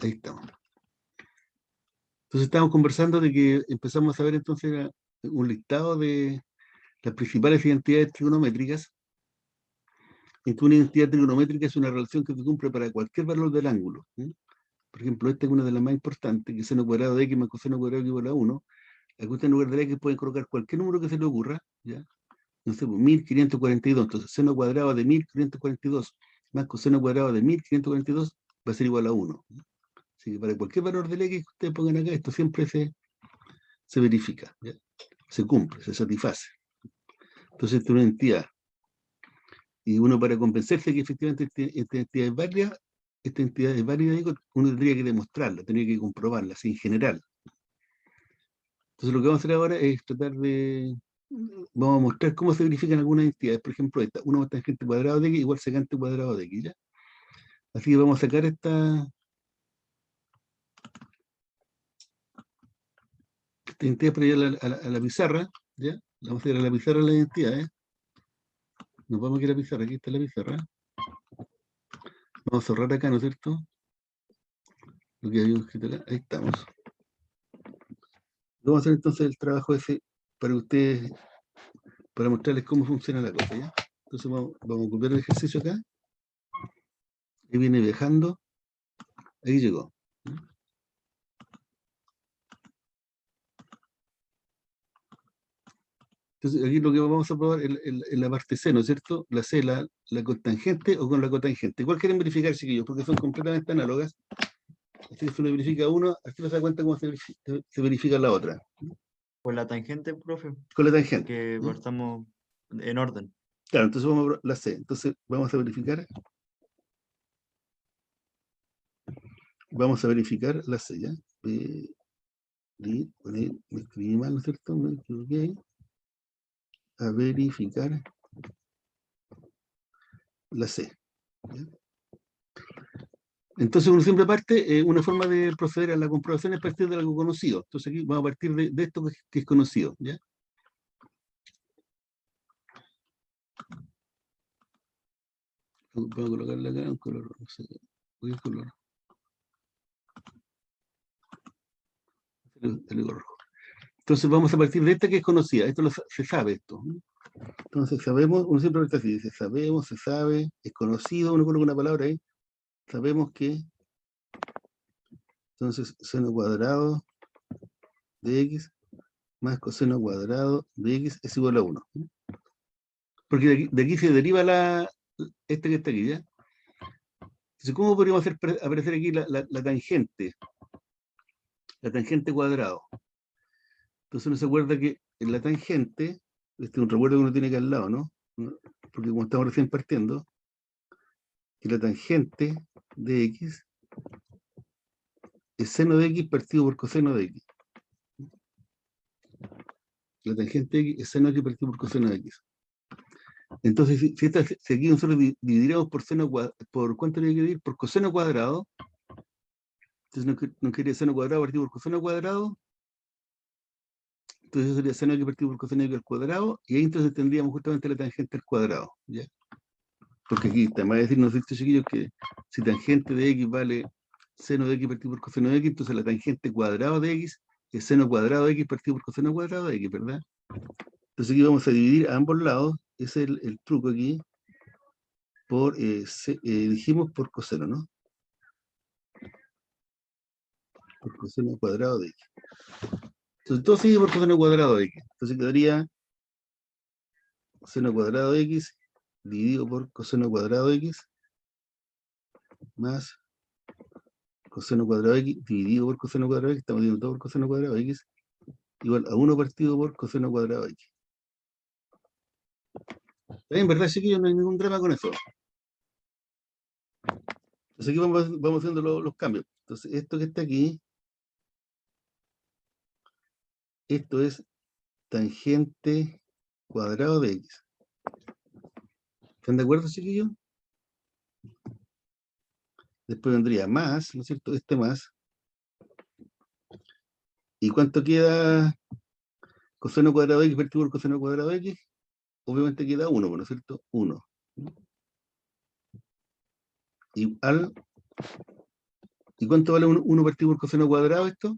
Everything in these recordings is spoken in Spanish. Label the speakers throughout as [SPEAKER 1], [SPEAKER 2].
[SPEAKER 1] Ahí estamos. Entonces estamos conversando de que empezamos a ver entonces un listado de las principales identidades trigonométricas, en que una identidad trigonométrica es una relación que se cumple para cualquier valor del ángulo. Por ejemplo, esta es una de las más importantes, que es seno cuadrado de x más coseno cuadrado de x igual a 1. Aquí usted en lugar de x puede colocar cualquier número que se le ocurra, ¿ya? No sé, 1542. Entonces, seno cuadrado de 1542 más coseno cuadrado de 1542 va a ser igual a 1. Así que para cualquier valor del x que ustedes pongan acá, esto siempre se verifica, ¿ya? Se cumple, se satisface. Entonces, esta es una entidad. Y uno, para convencerse que efectivamente esta entidad es válida, uno tendría que demostrarla, tendría que comprobarla, así en general. Entonces, lo que vamos a hacer ahora es tratar de... Vamos a mostrar cómo se verifican algunas entidades. Por ejemplo, esta, 1 más tangente cuadrado de x igual secante cuadrado de x, ¿ya? Así que vamos a sacar esta entidad para ir a la pizarra, ¿ya? Vamos a ir a la pizarra de las entidades. Nos vamos a ir a la pizarra, aquí está la pizarra. Vamos a cerrar acá, ¿no es cierto? Lo que habíamos escrito acá, ahí estamos. Vamos a hacer entonces el trabajo ese para ustedes, para mostrarles cómo funciona la cosa, ¿ya? Entonces vamos a copiar el ejercicio acá. Ahí viene viajando. Ahí llegó. Entonces aquí lo que vamos a probar es la parte C, ¿no es cierto? La C, la cotangente o con la cotangente. ¿Cuál quieren verificar, chiquillos? Porque son completamente análogas. Así que si uno verifica uno, aquí no se da cuenta cómo se verifica la otra.
[SPEAKER 2] Con la tangente, profe.
[SPEAKER 1] Con la tangente.
[SPEAKER 2] Que partamos en orden.
[SPEAKER 1] Claro, entonces vamos a la C. Entonces vamos a verificar. Vamos a verificar la C, ¿ya? Me escribí mal, ¿no es cierto? Me equivoqué. A verificar la C, ¿ya? Entonces uno siempre parte, una forma de proceder a la comprobación es partir de algo conocido. Entonces aquí vamos a partir de esto que es conocido, ¿ya? Puedo colocarle acá un color, no sé, ¿cuál color? El rojo. Entonces vamos a partir de esta que es conocida, esto se sabe esto, ¿no? Entonces sabemos, uno siempre parte así, dice sabemos, se sabe, es conocido, uno coloca una palabra ahí, sabemos que, entonces seno cuadrado de x más coseno cuadrado de x es igual a 1. Porque de aquí se deriva este que está aquí, ¿ya? Entonces, ¿cómo podríamos hacer aparecer aquí la tangente? La tangente cuadrado. Entonces uno se acuerda que en la tangente, este es un recuerdo que uno tiene que al lado, ¿no? Porque como estamos recién partiendo, que la tangente de x es seno de x partido por coseno de x. La tangente de x es seno de x partido por coseno de x. Entonces, si aquí nosotros dividiríamos por seno cuadrado, ¿por cuánto tiene que dividir? Por coseno cuadrado. Entonces no quería seno cuadrado partido por coseno cuadrado. Entonces eso sería seno de x partido por coseno de x al cuadrado. Y ahí entonces tendríamos justamente la tangente al cuadrado, ¿ya? Porque aquí está más decir, nos dice, chiquillos, que si tangente de x vale seno de x partido por coseno de x, entonces la tangente cuadrado de x es seno cuadrado de x partido por coseno cuadrado de x, ¿verdad? Entonces aquí vamos a dividir a ambos lados, ese es el truco aquí, por, dijimos por coseno, ¿no? Por coseno cuadrado de x. Entonces todo sigue por coseno cuadrado de x. Entonces quedaría seno cuadrado de x dividido por coseno cuadrado de x más coseno cuadrado de x dividido por coseno cuadrado de x, estamos dividiendo todo por coseno cuadrado de x, igual a 1 partido por coseno cuadrado de x. En verdad, chiquillos, no hay ningún drama con eso. Entonces aquí vamos haciendo los cambios. Entonces esto que está aquí, esto es tangente cuadrado de x. ¿Están de acuerdo, chiquillos? Después vendría más, ¿no es cierto? Este más. ¿Y cuánto queda coseno cuadrado de x partido por coseno cuadrado de x? Obviamente queda 1, ¿no es cierto? 1. Y al ¿Y cuánto vale 1 partido por coseno cuadrado esto?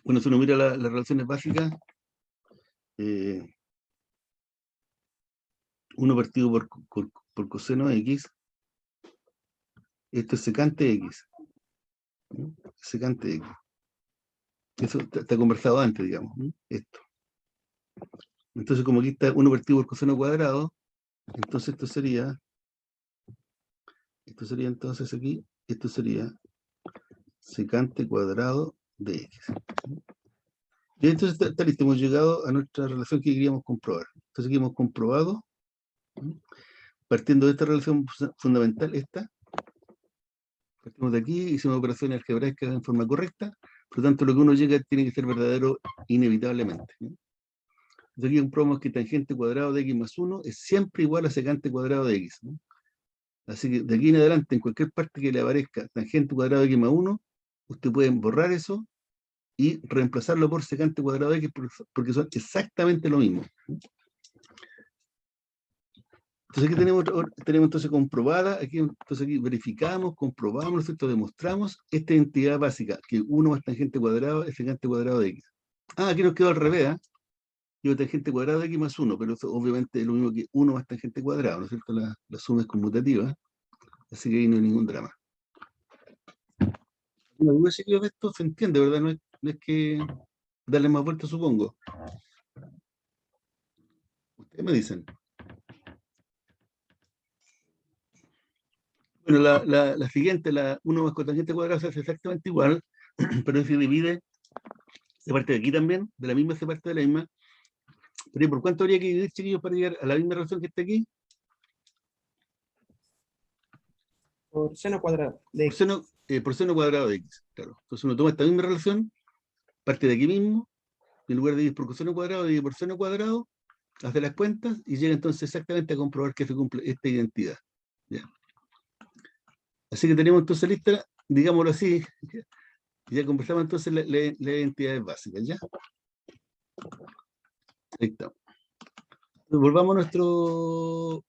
[SPEAKER 1] Bueno, si uno mira las relaciones básicas, 1 partido por coseno X, esto es secante X. ¿No? Secante X. Eso está conversado antes, digamos, ¿no? Esto. Entonces, como aquí está 1 partido por coseno cuadrado, entonces esto sería entonces aquí, esto sería secante cuadrado de X. Y entonces está listo, hemos llegado a nuestra relación que queríamos comprobar. Entonces aquí hemos comprobado, partiendo de esta relación fundamental, esta, partimos de aquí, hicimos operaciones algebraicas en forma correcta, por lo tanto lo que uno llega tiene que ser verdadero inevitablemente. Entonces aquí comprobamos que tangente cuadrado de X más 1 es siempre igual a secante cuadrado de X. ¿No? Así que de aquí en adelante, en cualquier parte que le aparezca tangente cuadrado de X más 1, usted puede borrar eso y reemplazarlo por secante cuadrado de X porque son exactamente lo mismo. Entonces aquí tenemos entonces comprobada, entonces aquí verificamos, comprobamos, ¿no es cierto? Demostramos esta identidad básica, que 1 más tangente cuadrado es secante cuadrado de X. Aquí nos quedó al revés, ¿eh? Yo tangente cuadrado de X más 1, pero eso obviamente es lo mismo que 1 más tangente cuadrado, ¿no es cierto? La suma es conmutativa, así que ahí no hay ningún drama. ¿Alguna duda, chiquillos, de esto? Se entiende, ¿verdad? No es que darle más vueltas, supongo. Ustedes me dicen. Bueno, la siguiente, la 1 más cotangente cuadrado, se hace exactamente igual, pero se divide, se parte de aquí también, de la misma se parte de la misma. Pero ¿por cuánto habría que dividir, chiquillos, para llegar a la misma relación que está aquí?
[SPEAKER 3] Por seno cuadrado de X.
[SPEAKER 1] Por seno cuadrado de X, claro. Entonces uno toma esta misma relación, parte de aquí mismo, en lugar de dividir por coseno cuadrado, divide por seno cuadrado, hace las cuentas y llega entonces exactamente a comprobar que se cumple esta identidad. ¿Ya? Así que tenemos entonces lista, digámoslo así, ya conversamos entonces las identidades básicas, ¿ya? Ahí está. Volvamos a nuestro...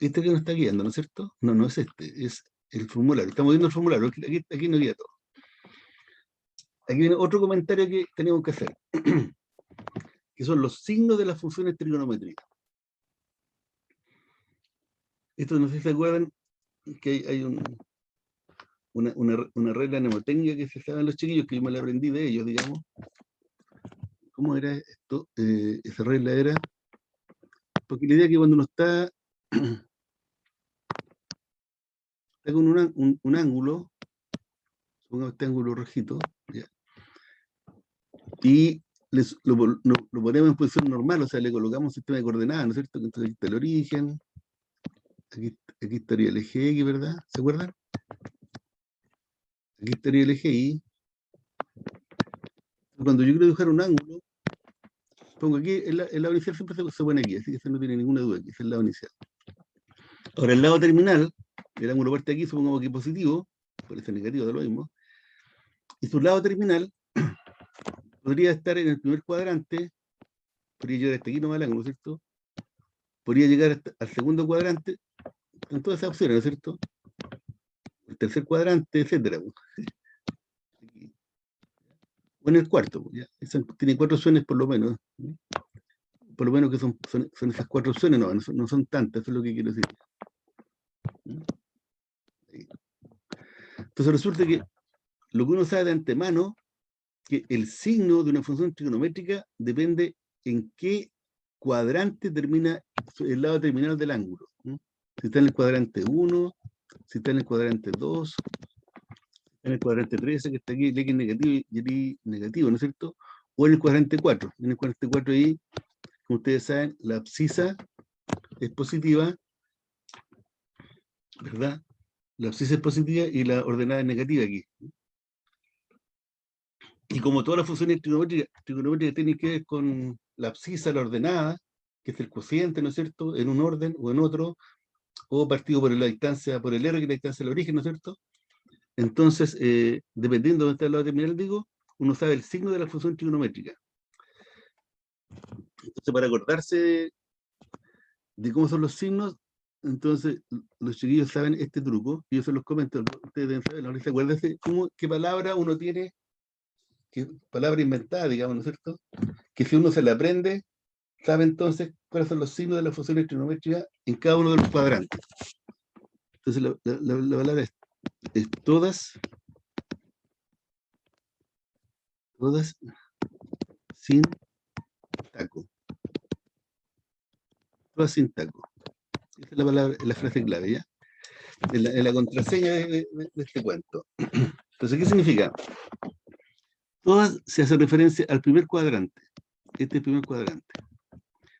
[SPEAKER 1] Este que nos está guiando, ¿no es cierto? No, no es este, es el formulario. Estamos viendo el formulario, aquí nos guía todo. Aquí viene otro comentario que tenemos que hacer, que son los signos de las funciones trigonométricas. Esto no sé si se acuerdan que hay una regla mnemotécnica que se saben los chiquillos, que yo me la aprendí de ellos, digamos. ¿Cómo era esto? Esa regla era, porque la idea es que cuando uno está con un ángulo, supongamos este ángulo rojito, ¿ya? Y lo ponemos en posición normal, o sea, le colocamos un sistema de coordenadas, ¿no es cierto? Entonces aquí está el origen, aquí estaría el eje X, ¿verdad? ¿Se acuerdan? Aquí estaría el eje Y. Cuando yo quiero dibujar un ángulo, pongo aquí, el lado inicial siempre se pone aquí, así que eso no tiene ninguna duda, aquí es el lado inicial. Ahora, el lado terminal, el ángulo parte aquí, supongamos que es positivo, puede ser negativo, de lo mismo, y su lado terminal podría estar en el primer cuadrante, podría llegar hasta aquí nomás el ángulo, ¿cierto? Podría llegar al segundo cuadrante, en todas esas opciones, ¿no es cierto? El tercer cuadrante, etcétera. O en el cuarto, ¿ya? Tiene 4 opciones por lo menos. ¿No? Por lo menos que son esas 4 opciones, no son tantas, eso es lo que quiero decir. Entonces resulta que lo que uno sabe de antemano, que el signo de una función trigonométrica depende en qué cuadrante termina el lado terminal del ángulo. ¿No? Si está en el cuadrante 1, si está en el cuadrante 2, en el cuadrante 13, que está aquí, el X negativo y el Y negativo, ¿no es cierto? O en el cuadrante 4. En el cuadrante 4 ahí, como ustedes saben, la abscisa es positiva, ¿verdad? La abscisa es positiva y la ordenada es negativa aquí. Y como todas las funciones trigonométricas tienen que ver con la abscisa, la ordenada, que es el cociente, ¿no es cierto?, en un orden o en otro, o partido por la distancia, por el R, que es la distancia del origen, ¿no es cierto? Entonces, dependiendo de dónde está el lado terminal, digo, uno sabe el signo de la función trigonométrica. Entonces, para acordarse de cómo son los signos, entonces, los chiquillos saben este truco, y yo se los comento, ustedes deben saberlo. Acuérdense qué palabra uno tiene, qué palabra inventada, digamos, ¿no es cierto? Que si uno se la aprende, sabe entonces cuáles son los signos de la función trigonométrica en cada uno de los cuadrantes. Entonces, la palabra es todas sin taco. Todas sin taco. Esa es la palabra, la frase clave, ¿ya? En la contraseña de este cuento. Entonces, ¿qué significa? Todas se hace referencia al primer cuadrante. Este es el primer cuadrante.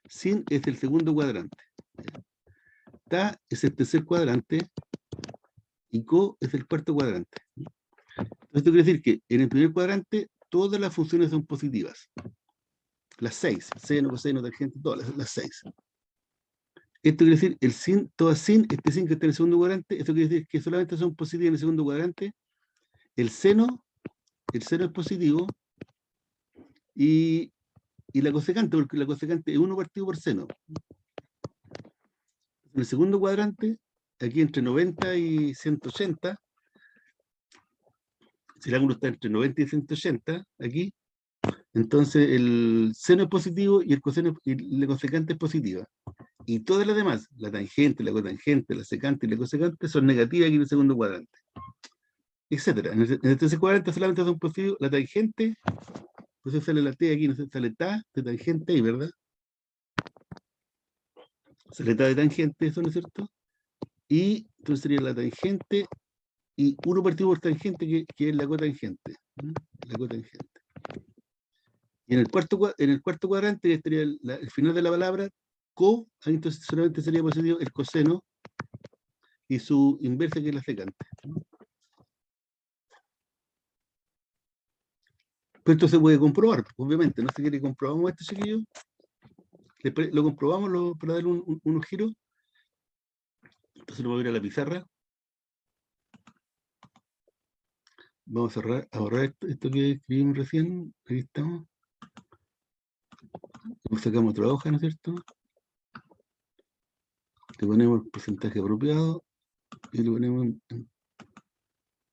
[SPEAKER 1] Sin es el segundo cuadrante. Ta es el tercer cuadrante. Y co es el cuarto cuadrante. Entonces, esto quiere decir que en el primer cuadrante todas las funciones son positivas. Las 6. Seno, coseno, tangente, todas las 6. Esto quiere decir, el sin, todas sin, este sin que está en el segundo cuadrante, esto quiere decir que solamente son positivas en el segundo cuadrante. El seno es positivo y la cosecante, porque la cosecante es 1 partido por seno. En el segundo cuadrante, aquí entre 90 y 180, si el ángulo está entre 90 y 180, aquí, entonces el seno es positivo y el coseno y la cosecante es positiva. Y todas las demás, la tangente, la cotangente, la secante y la cosecante, son negativas aquí en el segundo cuadrante. Etcétera. En el tercer cuadrante solamente son positivos la tangente, pues sale la T aquí, no sé, sale ta de tangente ahí, ¿verdad? Sale ta de tangente, eso, ¿no es cierto? Y entonces sería la tangente y 1 partido por tangente, que es la cotangente. La cotangente. Y en el cuarto cuadrante, que estaría el final de la palabra, co, ahí entonces solamente sería positivo el coseno y su inversa, que es la secante. Pero esto se puede comprobar, obviamente, ¿no? Si quiere comprobamos esto, chiquillo. Lo comprobamos para dar unos giros. Entonces lo voy a ir a la pizarra. Vamos a borrar esto que escribimos recién. Ahí estamos. Sacamos otra hoja, ¿no es cierto? Le ponemos el porcentaje apropiado y lo ponemos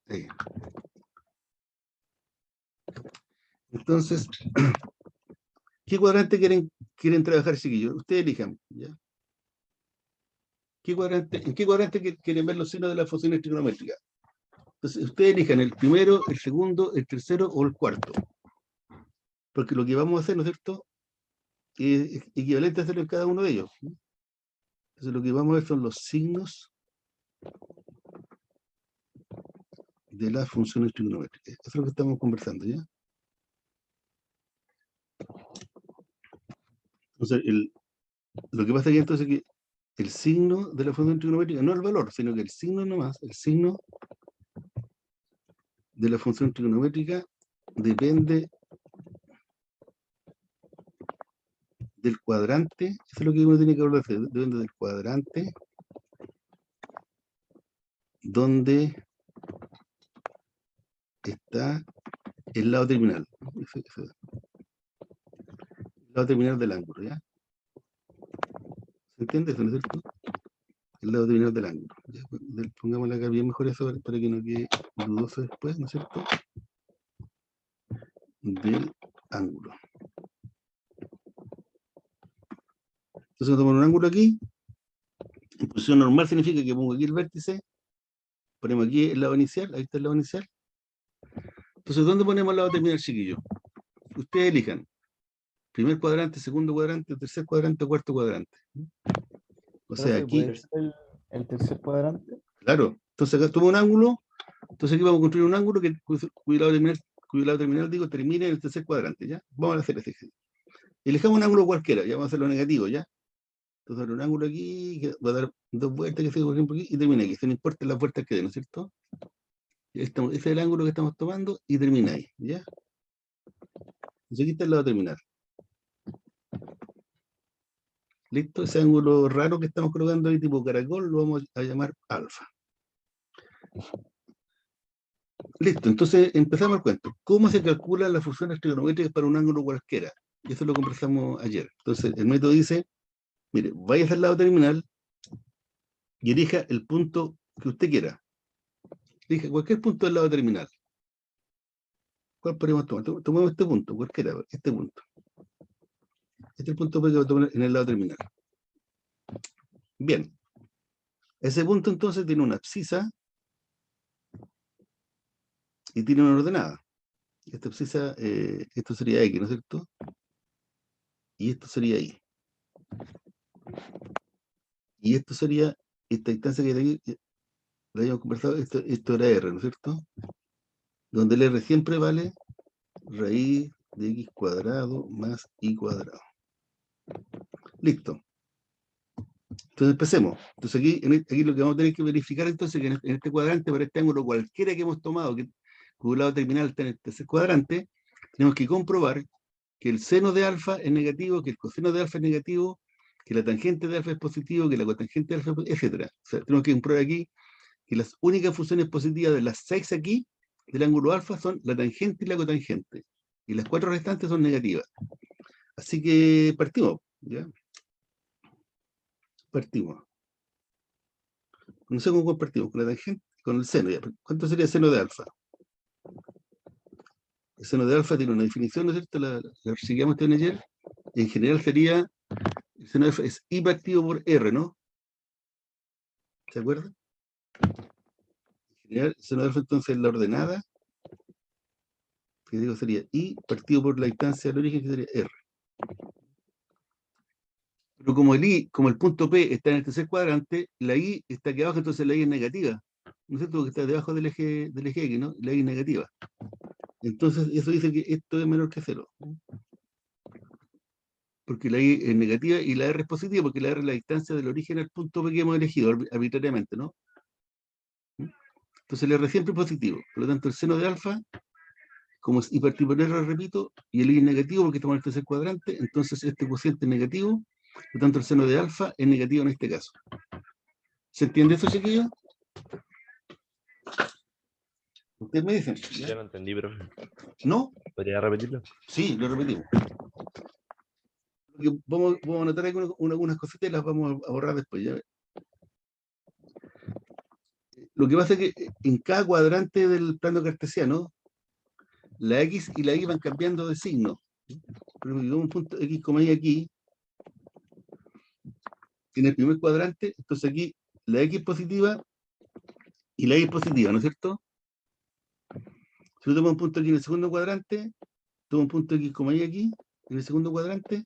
[SPEAKER 1] ahí. Entonces, ¿qué cuadrante quieren trabajar, chiquillos? Ustedes elijan, ¿ya? ¿En qué cuadrante quieren ver los signos de las funciones trigonométricas? Entonces, ustedes elijan el primero, el segundo, el tercero o el cuarto. Porque lo que vamos a hacer, ¿no es cierto?, es equivalente a hacerlo en cada uno de ellos. Entonces, lo que vamos a ver son los signos de las funciones trigonométricas. Eso es lo que estamos conversando, ¿ya? Entonces, lo que pasa aquí entonces es que el signo de la función trigonométrica, no el valor, sino que el signo nomás, el signo de la función trigonométrica depende del cuadrante. Eso es lo que uno tiene que hablar, depende del cuadrante donde está el lado terminal. El lado terminal del ángulo, ¿ya? ¿Se entiende eso, no es cierto? El lado terminal del ángulo. ¿Ya? Pongámosle acá bien mejor eso para que no quede dudoso después, ¿no es cierto? Del ángulo. Entonces, tomamos un ángulo aquí. En posición normal significa que pongo aquí el vértice, ponemos aquí el lado inicial, ahí está el lado inicial. Entonces, ¿dónde ponemos el lado terminal, chiquillo? Ustedes elijan. Primer cuadrante, segundo cuadrante, tercer cuadrante, cuarto cuadrante. O sea, aquí...
[SPEAKER 4] ¿Puede ser el tercer cuadrante?
[SPEAKER 1] Claro. Entonces, acá tomo un ángulo. Entonces, aquí vamos a construir un ángulo cuyo lado terminal, digo, termine en el tercer cuadrante, ¿ya? Vamos a hacer ese ejercicio. Elijamos un ángulo cualquiera, ya vamos a hacerlo negativo, ¿ya? Entonces, un ángulo aquí, que va a dar 2 vueltas, que se por ejemplo, aquí, y termina aquí. Se no importa las vueltas que den, ¿no es cierto? Ese es el ángulo que estamos tomando y termina ahí, ¿ya? Entonces, aquí está el lado terminal. ¿Listo? Ese ángulo raro que estamos colocando ahí, tipo caracol, lo vamos a llamar alfa. Listo, entonces empezamos el cuento. ¿Cómo se calculan las funciones trigonométricas para un ángulo cualquiera? Y eso lo conversamos ayer. Entonces, el método dice, mire, vaya al lado terminal y elija el punto que usted quiera. Elija cualquier punto del lado terminal. ¿Cuál podríamos tomar? Tomemos este punto, cualquiera, este punto. Este es el punto P que voy a tomar en el lado terminal. Bien. Ese punto entonces tiene una abscisa y tiene una ordenada. Esta abscisa, esto sería X, ¿no es cierto? Y esto sería Y. Y esto sería, esta distancia que aquí, la habíamos conversado, esto era R, ¿no es cierto? Donde el R siempre vale raíz de X cuadrado más Y cuadrado. Listo. Entonces empecemos. Entonces aquí lo que vamos a tener que verificar entonces es que en este cuadrante, para este ángulo cualquiera que hemos tomado, que cuyo lado terminal está en el tercer cuadrante, tenemos que comprobar que el seno de alfa es negativo, que el coseno de alfa es negativo, que la tangente de alfa es positivo, que la cotangente de alfa, etc. O sea, tenemos que comprobar aquí que las únicas funciones positivas de las 6 aquí, del ángulo alfa, son la tangente y la cotangente. Y las 4 restantes son negativas. Así que partimos, ¿ya? Partimos. No sé cómo partimos, con la tangente, con el seno, ¿ya? ¿Cuánto sería el seno de alfa? El seno de alfa tiene una definición, ¿no es cierto? La siguiamos ayer. En general sería, el seno de alfa es I partido por R, ¿no? ¿Se acuerdan? En general, el seno de alfa entonces es la ordenada, que digo sería I partido por la distancia del origen, que sería R. Pero como el punto P está en el tercer cuadrante, la I está aquí abajo, entonces la I es negativa. ¿No es cierto? Porque está debajo del eje X, ¿no? La I es negativa. Entonces, eso dice que esto es menor que 0. Porque la I es negativa y la R es positiva, porque la R es la distancia del origen al punto P que hemos elegido arbitrariamente, ¿no? Entonces el R siempre es positivo. Por lo tanto, el seno de alfa, como es I partido por R, repito, y el I es negativo porque estamos en el tercer cuadrante, entonces este cociente es negativo, por lo tanto el seno de alfa es negativo en este caso. ¿Se entiende eso, chiquillos? Ustedes me dicen.
[SPEAKER 5] Ya no entendí, pero
[SPEAKER 1] ¿No?
[SPEAKER 5] ¿podría repetirlo?
[SPEAKER 1] Sí, lo repetimos. Vamos a anotar algunas cositas y las vamos a borrar después. ¿Ya? Lo que pasa es que en cada cuadrante del plano cartesiano, la X y la Y van cambiando de signo. Pero un punto X, Y aquí, en el primer cuadrante, entonces aquí la X es positiva y la Y es positiva, ¿no es cierto? Si yo tomo un punto aquí en el segundo cuadrante, tomo un punto X, Y aquí, en el segundo cuadrante,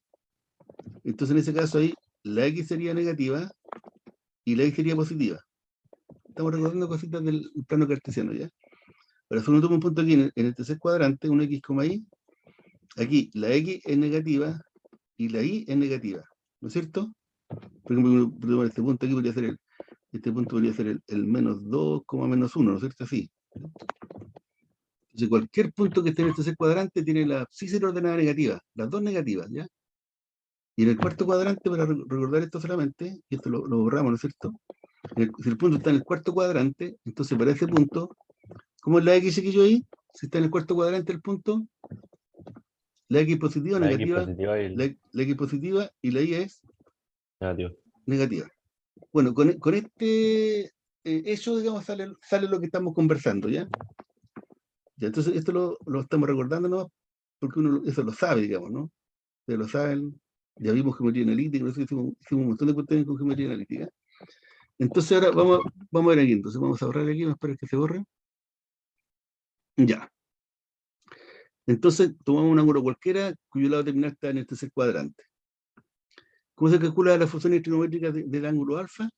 [SPEAKER 1] entonces en ese caso ahí la X sería negativa y la Y sería positiva. Estamos recordando cositas del plano cartesiano, ¿ya? Pero si uno toma un punto aquí en el tercer cuadrante, un X, Y, aquí la X es negativa y la Y es negativa, ¿no es cierto? Por ejemplo, este punto aquí podría ser este punto podría ser el menos 2, menos 1, ¿no es cierto? Así. Entonces, cualquier punto que esté en el tercer cuadrante tiene la abscisa ordenada negativa, las dos negativas, ¿ya? Y en el cuarto cuadrante, para recordar esto solamente, y esto lo borramos, ¿no es cierto? Si el punto está en el cuarto cuadrante, entonces para ese punto, ¿cómo es la X que yo ahí? Si está en el cuarto cuadrante el punto, la X positiva o
[SPEAKER 5] La X
[SPEAKER 1] negativa,
[SPEAKER 5] positiva y el
[SPEAKER 1] la X positiva y la Y es
[SPEAKER 5] negativo.
[SPEAKER 1] negativa. Bueno, con este hecho, digamos, sale lo que estamos conversando, ¿ya? Ya, entonces esto lo estamos recordando, ¿no? Porque uno eso lo sabe, digamos, ¿no? Ustedes lo saben, ya vimos geometría analítica, ¿no? Hicimos un montón de cuestiones con geometría analítica. Entonces ahora vamos a ver aquí, entonces vamos a borrar aquí, vamos a esperar que se borre. Ya. Entonces tomamos un ángulo cualquiera cuyo lado terminal está en el tercer cuadrante. ¿Cómo se calcula la función trigonométrica del ángulo alfa?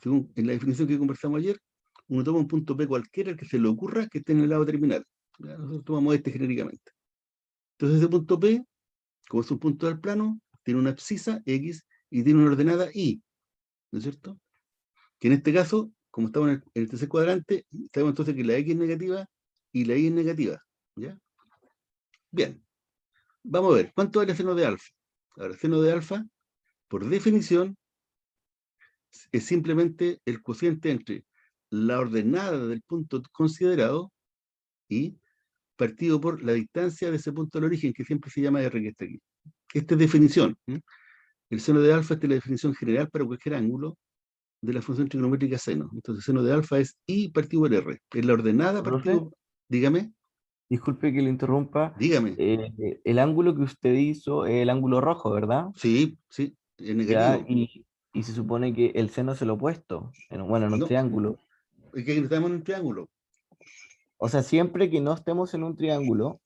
[SPEAKER 1] Según en la definición que conversamos ayer, uno toma un punto P cualquiera que se le ocurra que esté en el lado terminal. ¿Ya? Nosotros tomamos este genéricamente. Entonces ese punto P, como es un punto del plano, tiene una abscisa X y tiene una ordenada Y, ¿no es cierto? Que en este caso, como estamos en el tercer cuadrante, sabemos entonces que la X es negativa y la Y es negativa, ¿ya? Bien, vamos a ver, ¿cuánto vale el seno de alfa? Ahora, el seno de alfa, por definición, es simplemente el cociente entre la ordenada del punto considerado y partido por la distancia de ese punto al origen, que siempre se llama R, que está aquí. Esta es definición. El seno de alfa es la definición general para cualquier ángulo, de la función trigonométrica seno. Entonces, seno de alfa es I partido por R. Es la ordenada
[SPEAKER 4] ¿Profe?
[SPEAKER 1] partido... Dígame,
[SPEAKER 4] Disculpe que le interrumpa.
[SPEAKER 1] dígame.
[SPEAKER 4] El ángulo que usted hizo es el ángulo rojo, ¿verdad?
[SPEAKER 1] Sí, sí, es
[SPEAKER 4] Ya,
[SPEAKER 1] negativo.
[SPEAKER 4] y se supone que el seno es el opuesto, bueno, en un
[SPEAKER 1] No,
[SPEAKER 4] triángulo.
[SPEAKER 1] es que estamos en un triángulo.
[SPEAKER 4] O sea, siempre que no estemos en un triángulo,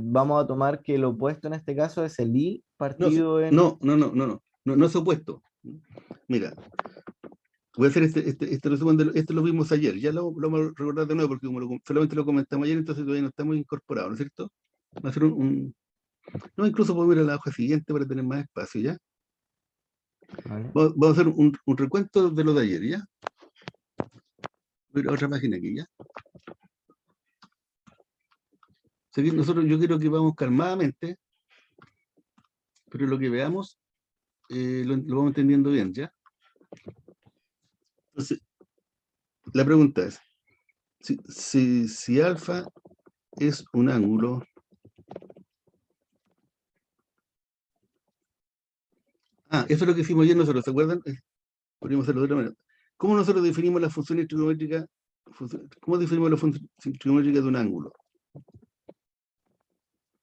[SPEAKER 4] vamos a tomar que el opuesto en este caso es el I
[SPEAKER 1] No,
[SPEAKER 4] partido en...
[SPEAKER 1] no es opuesto. Mira, voy a hacer este resumen, esto lo vimos ayer, ya lo vamos a recordar de nuevo porque como solamente lo comentamos ayer, entonces todavía no estamos incorporados, ¿no es cierto? Va a ser no, incluso podemos ir a la hoja siguiente para tener más espacio, ¿ya?
[SPEAKER 4] ¿Vale?
[SPEAKER 1] Vamos a hacer un recuento de lo de ayer, ¿ya? Voy a ir a otra página aquí, ¿ya? O sea, que yo quiero que vamos calmadamente, pero lo que veamos lo vamos entendiendo bien, ¿ya? Entonces, la pregunta es, si alfa es un ángulo, eso es lo que hicimos ayer nosotros, ¿se acuerdan? Podríamos hacerlo de otra manera. ¿Cómo nosotros definimos las funciones trigonométricas? ¿Cómo definimos las funciones trigonométricas de un ángulo?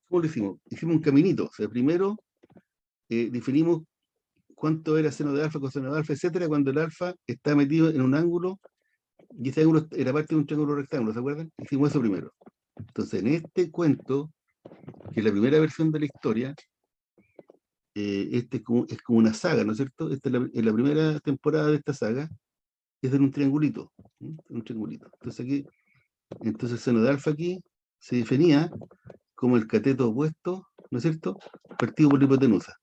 [SPEAKER 1] ¿Cómo lo hicimos? Hicimos un caminito. O sea, primero definimos cuánto era seno de alfa, coseno de alfa, etcétera, cuando el alfa está metido en un ángulo y ese ángulo era parte de un triángulo rectángulo, ¿se acuerdan? Hicimos eso primero. Entonces, en este cuento, que es la primera versión de la historia, es como una saga, ¿no es cierto? Esta es la primera temporada de esta saga, es en un triangulito. Un triangulito. Entonces el seno de alfa aquí se definía como el cateto opuesto, ¿no es cierto? Partido por la hipotenusa.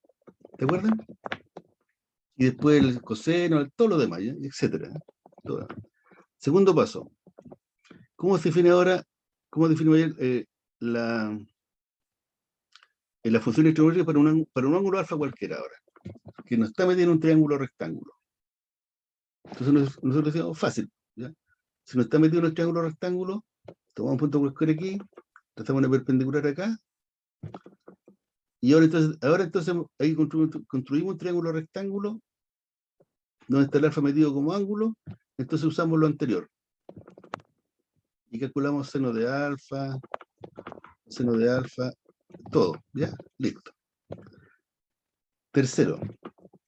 [SPEAKER 1] ¿Te acuerdan? Y después el coseno, todo lo demás, ¿ya? Etcétera. Todo. Segundo paso. ¿Cómo se define ahora? ¿Cómo definimos la función trigonométrica para un ángulo alfa cualquiera ahora? Que no está metido en un triángulo rectángulo. Entonces nosotros decíamos fácil, ¿ya? Si no está metido en un triángulo rectángulo, tomamos un punto cualquiera aquí, trazamos una perpendicular acá, y ahora entonces ahí construimos un triángulo rectángulo, donde está el alfa metido como ángulo, entonces usamos lo anterior. Y calculamos seno de alfa, todo, ¿ya? Listo. Tercero.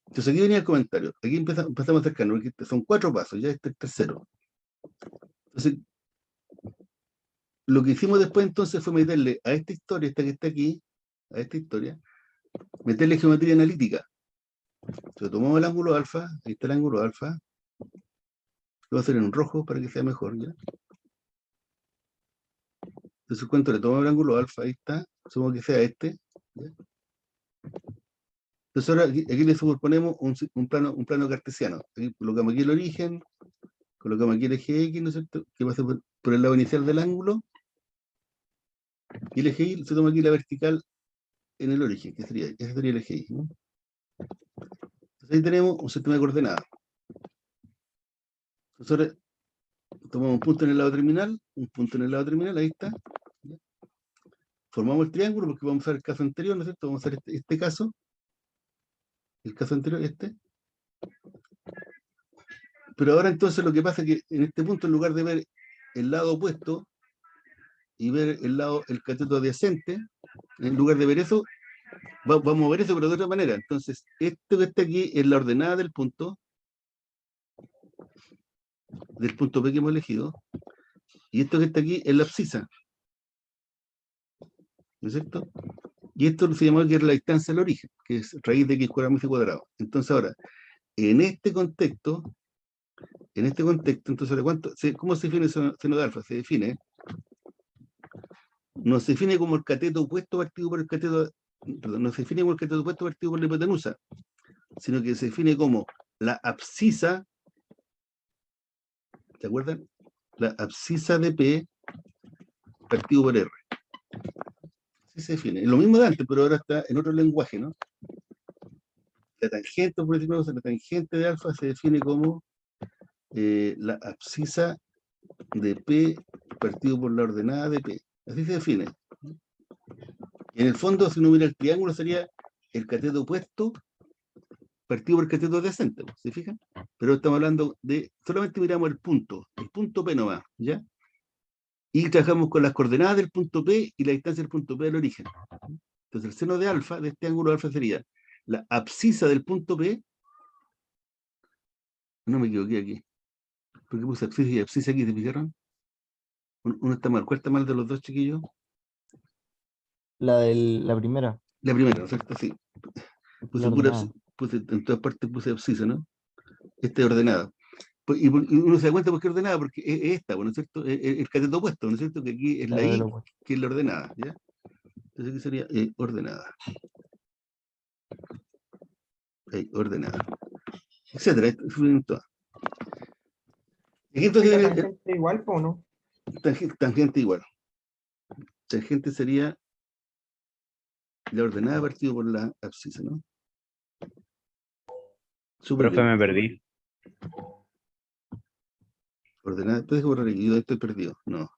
[SPEAKER 1] Entonces aquí venía el comentario. Aquí empezamos a acercarnos, porque son 4 pasos, ya este es el tercero. Entonces, lo que hicimos después entonces fue meterle a esta historia, esta que está aquí, a esta historia, meterle geometría analítica. Entonces tomamos el ángulo alfa, ahí está el ángulo alfa, lo voy a hacer en rojo para que sea mejor, ¿ya? Entonces cuando le tomamos el ángulo alfa, ahí está, supongo que sea este, ¿ya? Entonces ahora aquí le superponemos un plano cartesiano. Aquí colocamos aquí el origen, colocamos aquí el eje X, ¿no es cierto? Que pasa por el lado inicial del ángulo, y el eje Y se toma aquí la vertical en el origen, ese sería el eje Y, ¿no? Entonces ahí tenemos un sistema de coordenadas. Entonces ahora tomamos un punto en el lado terminal, ahí está. ¿Ya? Formamos el triángulo porque vamos a usar el caso anterior, ¿no es cierto? Vamos a usar este caso, el caso anterior, este. Pero ahora entonces lo que pasa es que en este punto, en lugar de ver el lado opuesto y ver el cateto adyacente, en lugar de ver eso, vamos a ver eso, pero de otra manera. Entonces, esto que está aquí es la ordenada del punto P que hemos elegido, y esto que está aquí es la abscisa, ¿no es cierto? Y esto se llama que es la distancia al origen, que es raíz de x cuadrado más y cuadrado. Entonces ahora, en este contexto, entonces, ¿cómo se define el seno de alfa? Se define, no se define como el cateto opuesto partido por el cateto, perdón, no se define como el cateto opuesto partido por la hipotenusa, sino que se define como la abscisa, ¿se acuerdan? La abscisa de P partido por R. Así se define. Es lo mismo de antes, pero ahora está en otro lenguaje, ¿no? La tangente, por decirlo así, la tangente de alfa se define como la abscisa de P partido por la ordenada de P. Así se define. Y en el fondo, si uno mira el triángulo, sería el cateto opuesto partido por el cateto adyacente, ¿se fijan? pero estamos hablando de, solamente miramos el punto P nomás, ¿ya? Y trabajamos con las coordenadas del punto P y la distancia del punto P del origen. Entonces el seno de alfa, de este ángulo alfa, sería la abscisa del punto P. No me equivoqué aquí. Porque puse abscisa y abscisa aquí, ¿se fijaron? Uno está mal. ¿Cuál está mal de los dos, chiquillos?
[SPEAKER 4] La primera.
[SPEAKER 1] La primera, ¿no es cierto? Sí. Puse
[SPEAKER 4] La ordenada.
[SPEAKER 1] en todas partes puse abscisa, ¿no? Esta es ordenada. Y uno se da cuenta por qué es ordenada, porque es esta, ¿no es cierto? El cateto opuesto, ¿no es cierto? Que aquí es la
[SPEAKER 4] Claro,
[SPEAKER 1] I,
[SPEAKER 4] lo opuesto.
[SPEAKER 1] que es la ordenada, ¿ya? Entonces aquí sería ordenada. Ahí, ordenada. Etcétera. Esto es un todo. Y entonces
[SPEAKER 3] ¿La
[SPEAKER 1] viene el
[SPEAKER 3] tangente igual o no?
[SPEAKER 1] tangente igual. Tangente sería la ordenada partido por la abscisa, ¿no? Súper
[SPEAKER 5] Profe,
[SPEAKER 1] bien.
[SPEAKER 5] me perdí.
[SPEAKER 1] Ordenada, después de borrar aquí, yo estoy perdido. No.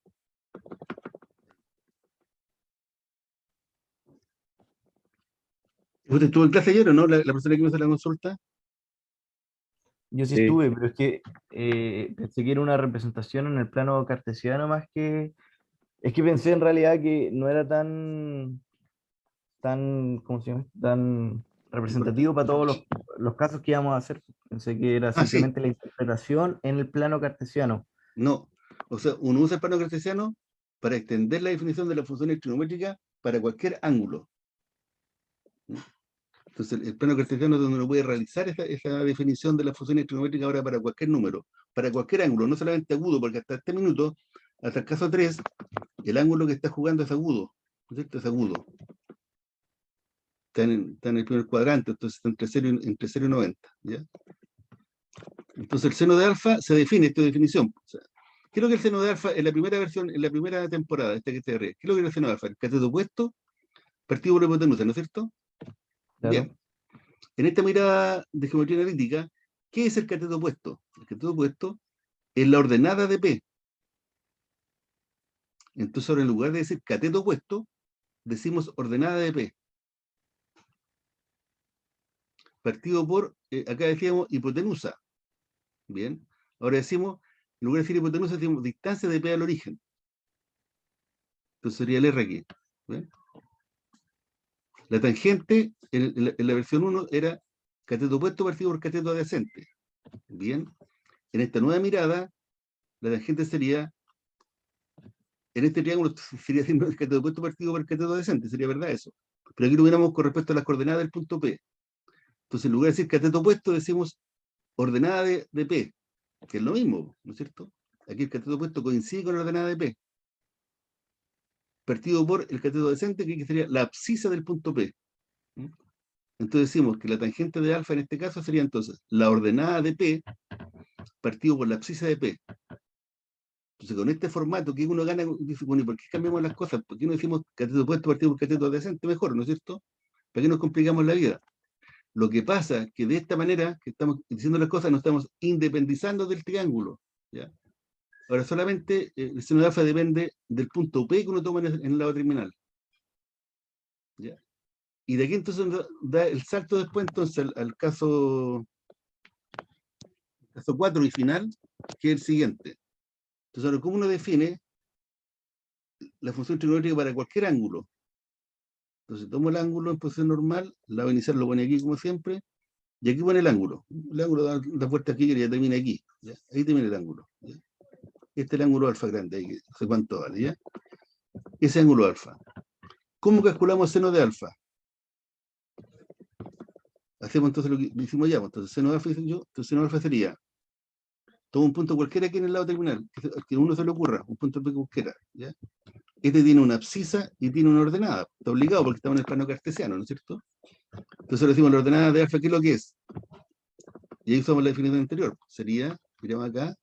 [SPEAKER 1] ¿Usted estuvo en clase ayer o no? La persona que me hace la consulta.
[SPEAKER 4] Yo sí
[SPEAKER 5] Sí.
[SPEAKER 4] estuve, pero es que pensé que era una representación en el plano cartesiano más que... Es que pensé en realidad que no era ¿cómo se llama? Tan representativo para todos los casos que íbamos a hacer. Pensé que era
[SPEAKER 1] Ah, sí.
[SPEAKER 4] simplemente la interpretación en el plano cartesiano.
[SPEAKER 1] No. O sea, uno usa el plano cartesiano para extender la definición de la función trigonométrica para cualquier ángulo. Entonces, el plano cartesiano es donde uno puede realizar esa definición de la función trigonométrica ahora para cualquier número, para cualquier ángulo, no solamente agudo, porque hasta este minuto, hasta el caso 3, el ángulo que está jugando es agudo, ¿no es cierto? Es agudo. Está en el primer cuadrante, entonces está entre 0 y 90, ¿ya? Entonces el seno de alfa se define, esta definición. O sea, ¿qué es lo que es el seno de alfa en la primera versión, en la primera temporada, esta que te ¿Qué es lo que es el seno de alfa? El cateto opuesto partido por la hipotenusa, ¿no es cierto?
[SPEAKER 4] Claro.
[SPEAKER 1] Bien. En esta mirada de geometría analítica, ¿qué es el cateto opuesto? El cateto opuesto es la ordenada de P. Entonces ahora en lugar de decir cateto opuesto, decimos ordenada de P. Partido por, acá decíamos hipotenusa. Bien. Ahora decimos, en lugar de decir hipotenusa, decimos distancia de P al origen. Entonces sería el R aquí. ¿Ven? La tangente, en la versión 1, era cateto opuesto partido por cateto adyacente. Bien. En esta nueva mirada, la tangente sería, en este triángulo, sería siendo el cateto opuesto partido por el cateto adyacente. Sería verdad eso. Pero aquí lo miramos con respecto a las coordenadas del punto P. Entonces, en lugar de decir cateto opuesto, decimos ordenada de P, que es lo mismo, ¿no es cierto? Aquí el cateto opuesto coincide con la ordenada de P, partido por el cateto adyacente, que sería la abscisa del punto P. Entonces decimos que la tangente de alfa en este caso sería entonces la ordenada de P partido por la abscisa de P. Entonces con este formato que uno gana, dice, bueno, ¿y por qué cambiamos las cosas? ¿Por qué no decimos cateto opuesto partido por cateto adyacente? Mejor, ¿no es cierto? ¿Para qué nos complicamos la vida? Lo que pasa es que de esta manera que estamos diciendo las cosas nos estamos independizando del triángulo, ¿ya? Ahora solamente el seno de alfa depende del punto P que uno toma en el lado terminal, ¿ya? Y de aquí entonces da el salto después entonces al caso 4 y final, que es el siguiente. Entonces ahora, ¿cómo uno define la función trigonométrica para cualquier ángulo? Entonces tomo el ángulo en posición normal, la inicial lo pone aquí como siempre, y aquí pone el ángulo. El ángulo da la vuelta aquí y ya termina aquí, ¿ya? Ahí termina el ángulo, ¿ya? Este es el ángulo alfa grande, ahí, no sé cuánto vale, ¿ya? Ese ángulo alfa. ¿Cómo calculamos seno de alfa? Hacemos entonces lo que hicimos ya, entonces seno de alfa, entonces seno de alfa sería todo un punto cualquiera aquí en el lado terminal, que a uno se le ocurra, un punto P cualquiera, ¿ya? Este tiene una abscisa y tiene una ordenada, está obligado porque estamos en el plano cartesiano, ¿no es cierto? Entonces le decimos la ordenada de alfa, ¿qué es lo que es? Y ahí usamos la definición anterior, sería, miramos acá,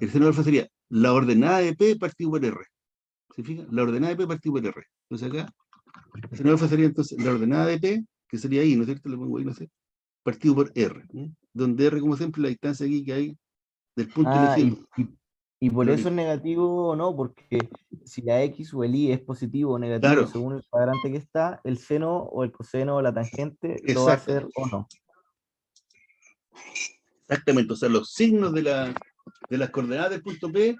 [SPEAKER 1] el seno de alfa sería la ordenada de P partido por R. ¿Se fijan? La ordenada de P partido por R. Entonces acá, el seno de alfa sería entonces la ordenada de P, que sería ahí, ¿no es cierto? Le pongo ahí, no sé, partido por R, ¿eh? Donde R, como siempre, la distancia aquí que hay del punto
[SPEAKER 4] Ah,
[SPEAKER 1] elegido.
[SPEAKER 4] y por
[SPEAKER 1] del
[SPEAKER 4] eso es
[SPEAKER 1] origen.
[SPEAKER 4] negativo o no, porque si la X o el Y es positivo o negativo
[SPEAKER 1] Claro,
[SPEAKER 4] según el cuadrante que está, el seno o el coseno o la tangente lo va a
[SPEAKER 1] exacto.
[SPEAKER 4] hacer o no.
[SPEAKER 1] Exactamente, o sea, los signos de las coordenadas del punto P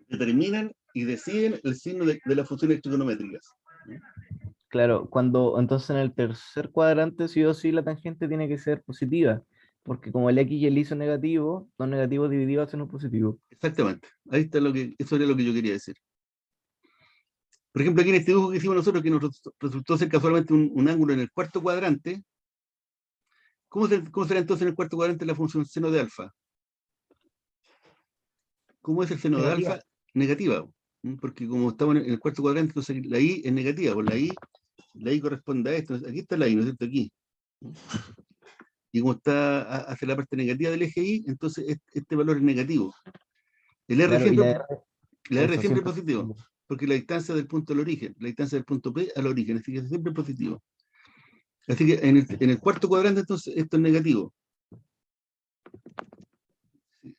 [SPEAKER 1] determinan y deciden el signo de las funciones trigonométricas.
[SPEAKER 4] Claro, entonces en el tercer cuadrante sí o sí la tangente tiene que ser positiva, porque como el x y el y son negativos, los negativos divididos hacen un positivo.
[SPEAKER 1] Exactamente, ahí está eso era lo que yo quería decir. Por ejemplo, aquí en este dibujo que hicimos nosotros, que nos resultó ser casualmente un ángulo en el cuarto cuadrante, ¿cómo será entonces en el cuarto cuadrante la función seno de alfa? ¿Cómo es el seno de
[SPEAKER 3] Negativa.
[SPEAKER 1] alfa? Negativa. Porque como estamos en el cuarto cuadrante, entonces la i es negativa, pues la i corresponde a esto. Aquí está la i, ¿no es cierto? Aquí. Y como está hacia la parte negativa del eje y, entonces este valor es negativo. El r
[SPEAKER 4] Claro, y
[SPEAKER 1] siempre,
[SPEAKER 4] la R,
[SPEAKER 1] la r
[SPEAKER 4] eso,
[SPEAKER 1] siempre es
[SPEAKER 4] siempre.
[SPEAKER 1] positivo, porque la distancia del punto al origen, la distancia del punto P al origen, así que siempre es positivo. Así que en el cuarto cuadrante, entonces, esto es negativo.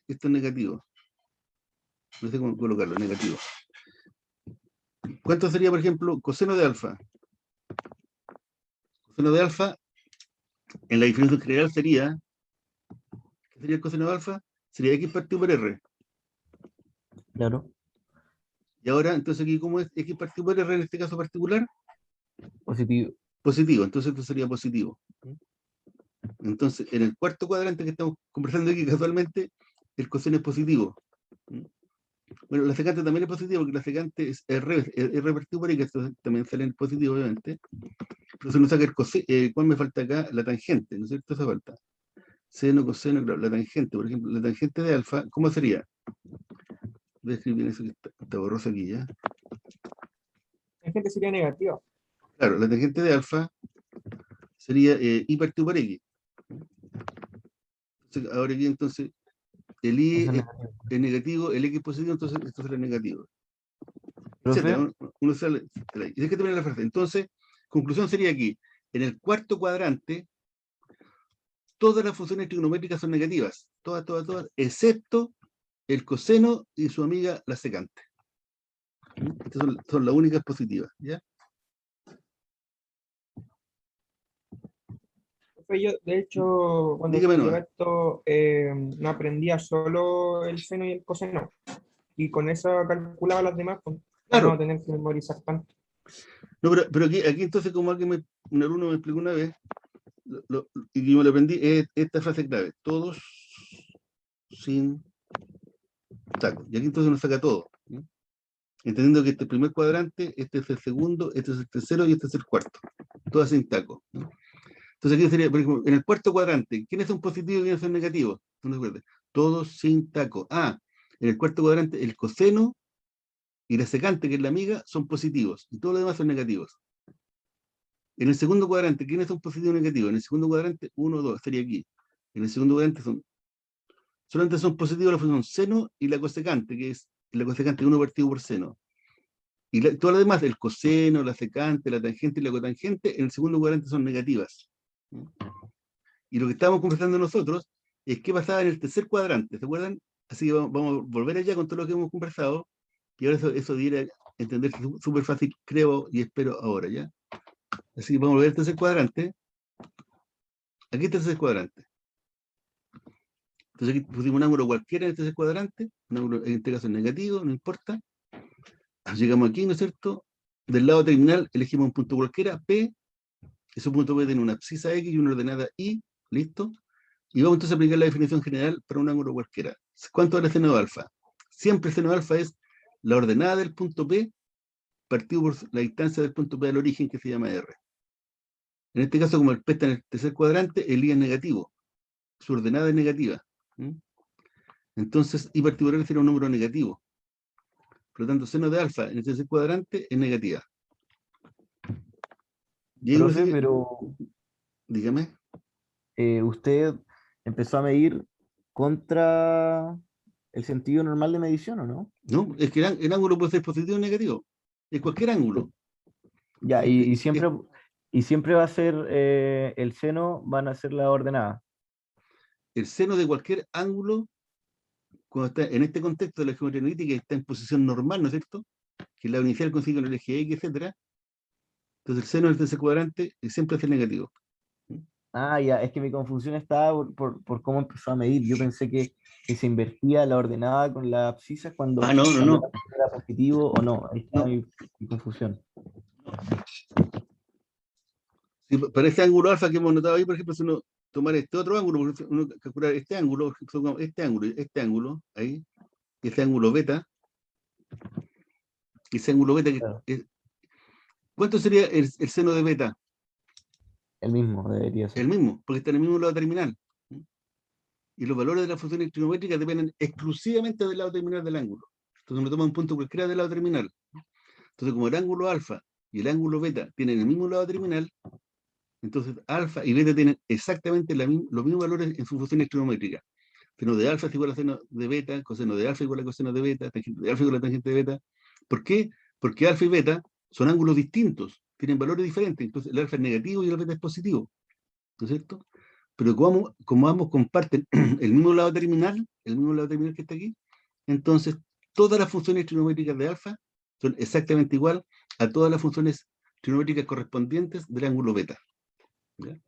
[SPEAKER 1] Esto es negativo. No sé cómo colocarlo, negativo. ¿Cuánto sería, por ejemplo, coseno de alfa? Coseno de alfa, en la definición general sería, ¿qué sería el coseno de alfa? Sería x partido por r.
[SPEAKER 4] Claro,
[SPEAKER 1] Y ahora, entonces aquí, ¿cómo es x partido por r en este caso particular?
[SPEAKER 4] positivo.
[SPEAKER 1] Positivo, entonces esto sería positivo. Entonces, en el cuarto cuadrante que estamos conversando aquí, casualmente, el coseno es positivo. Bueno, la secante también es positivo, porque la secante es r partido por x, esto también sale en positivo, obviamente. Pero se nos saca el coseno, ¿cuál me falta acá? La tangente, ¿no es cierto? Esa falta. Seno, coseno, claro, la tangente, por ejemplo, la tangente de alfa, ¿cómo sería? Voy a escribir eso que está borroso aquí ya.
[SPEAKER 3] Tangente sería negativa.
[SPEAKER 1] Claro, la tangente de alfa sería y partido por x. Entonces, ahora aquí entonces el y
[SPEAKER 4] Eso es
[SPEAKER 1] es
[SPEAKER 4] negativo.
[SPEAKER 1] negativo, el x es positivo, entonces esto será negativo.
[SPEAKER 4] Profe,
[SPEAKER 1] Etcétera. Uno sale, y es que termina la frase. Entonces, conclusión sería aquí, en el cuarto cuadrante, todas las funciones trigonométricas son negativas, todas, excepto el coseno y su amiga la secante. Estas son las únicas positivas, ¿ya?
[SPEAKER 3] Profe, yo, de hecho, cuando
[SPEAKER 1] Dígame
[SPEAKER 3] estudiaba
[SPEAKER 1] nomás.
[SPEAKER 3] esto, no aprendía solo el seno y el coseno. Y con eso calculaba las demás, pues, para no
[SPEAKER 1] Claro,
[SPEAKER 3] tener que memorizar tanto.
[SPEAKER 1] no, pero aquí entonces, como un alumno me explicó una vez, y yo me lo aprendí, es esta frase clave, todos sin saco. Y aquí entonces nos saca todo, ¿no? Entendiendo que este es el primer cuadrante, este es el segundo, este es el tercero y este es el cuarto. Todas sin taco, ¿no? Entonces aquí sería, por ejemplo, en el cuarto cuadrante, ¿quiénes son positivos y quiénes son negativos? ¿No recuerdas? Todos sin taco. Ah, en el cuarto cuadrante, el coseno y la secante, que es la amiga, son positivos, y todos los demás son negativos. En el segundo cuadrante, ¿quiénes son positivos y negativos? En el segundo cuadrante, 1, 2, sería aquí. En el segundo cuadrante solamente son positivos la función seno y la cosecante, que es la cosecante 1 partido por seno. Y todo lo demás, el coseno, la secante, la tangente y la cotangente, en el segundo cuadrante son negativas. Y lo que estábamos conversando nosotros es qué pasaba en el tercer cuadrante, ¿se acuerdan? Así que vamos a volver allá con todo lo que hemos conversado, y ahora eso diera a entenderse súper fácil, creo y espero ahora, ¿ya? Así que vamos a volver al tercer cuadrante. Aquí está el tercer cuadrante. Entonces aquí pusimos un ángulo cualquiera en el tercer cuadrante, un ángulo en este caso negativo, no importa. Llegamos aquí, ¿no es cierto? Del lado terminal elegimos un punto cualquiera, P, ese punto puede tener una abscisa X y una ordenada Y, listo. Y vamos entonces a aplicar la definición general para un ángulo cualquiera. ¿Cuánto vale el seno de alfa? Siempre el seno de alfa es la ordenada del punto P partido por la distancia del punto P al origen, que se llama R. En este caso, como el P está en el tercer cuadrante, el I es negativo. Su ordenada es negativa. Entonces, I partido por R será un número negativo. Por lo tanto, seno de alfa en el tercer cuadrante es negativa. Y ahí uno
[SPEAKER 4] profe,
[SPEAKER 1] sigue,
[SPEAKER 4] pero
[SPEAKER 1] dígame.
[SPEAKER 4] usted empezó a medir contra el sentido normal de medición, ¿o no?
[SPEAKER 1] No, es que el ángulo puede ser positivo o negativo. Es cualquier ángulo.
[SPEAKER 4] Ya, y siempre va a ser el seno, van a ser la ordenada.
[SPEAKER 1] El seno de cualquier ángulo, cuando está en este contexto de la geometría analítica, está en posición normal, ¿no es cierto? Que la inicial consigue el eje X, etcétera. Entonces el seno del tercer cuadrante siempre es el negativo.
[SPEAKER 4] Ah, ya, es que mi confusión estaba por cómo empezó a medir. Yo pensé que se invertía la ordenada con la abscisa
[SPEAKER 1] Ah,
[SPEAKER 4] cuando,
[SPEAKER 1] no, no,
[SPEAKER 4] cuando
[SPEAKER 1] no.
[SPEAKER 4] era positivo o no. Ahí está
[SPEAKER 1] No.
[SPEAKER 4] mi confusión.
[SPEAKER 1] Sí, para este ángulo alfa que hemos notado ahí, por ejemplo, si uno tomar este otro ángulo, porque uno calcular este ángulo, este ángulo, ahí, este ángulo beta, ese ángulo beta,
[SPEAKER 4] Claro,
[SPEAKER 1] ¿cuánto sería el seno de beta?
[SPEAKER 4] el mismo debería
[SPEAKER 1] El
[SPEAKER 4] ser.
[SPEAKER 1] mismo, porque está en el mismo lado terminal. Y los valores de las funciones trigonométricas dependen exclusivamente del lado terminal del ángulo. Entonces uno toma un punto cualquiera del lado terminal. Entonces, como el ángulo alfa y el ángulo beta tienen el mismo lado terminal, entonces alfa y beta tienen exactamente los mismos valores en sus funciones trigonométricas. Seno de alfa es igual a seno de beta, coseno de alfa igual a coseno de beta, tangente de alfa igual a tangente de beta. ¿Por qué? Porque alfa y beta son ángulos distintos, tienen valores diferentes. Entonces el alfa es negativo y el beta es positivo, ¿no es cierto? Pero como ambos comparten el mismo lado terminal que está aquí, entonces todas las funciones trigonométricas de alfa son exactamente igual a todas las funciones trigonométricas correspondientes del ángulo beta. ¿Ya?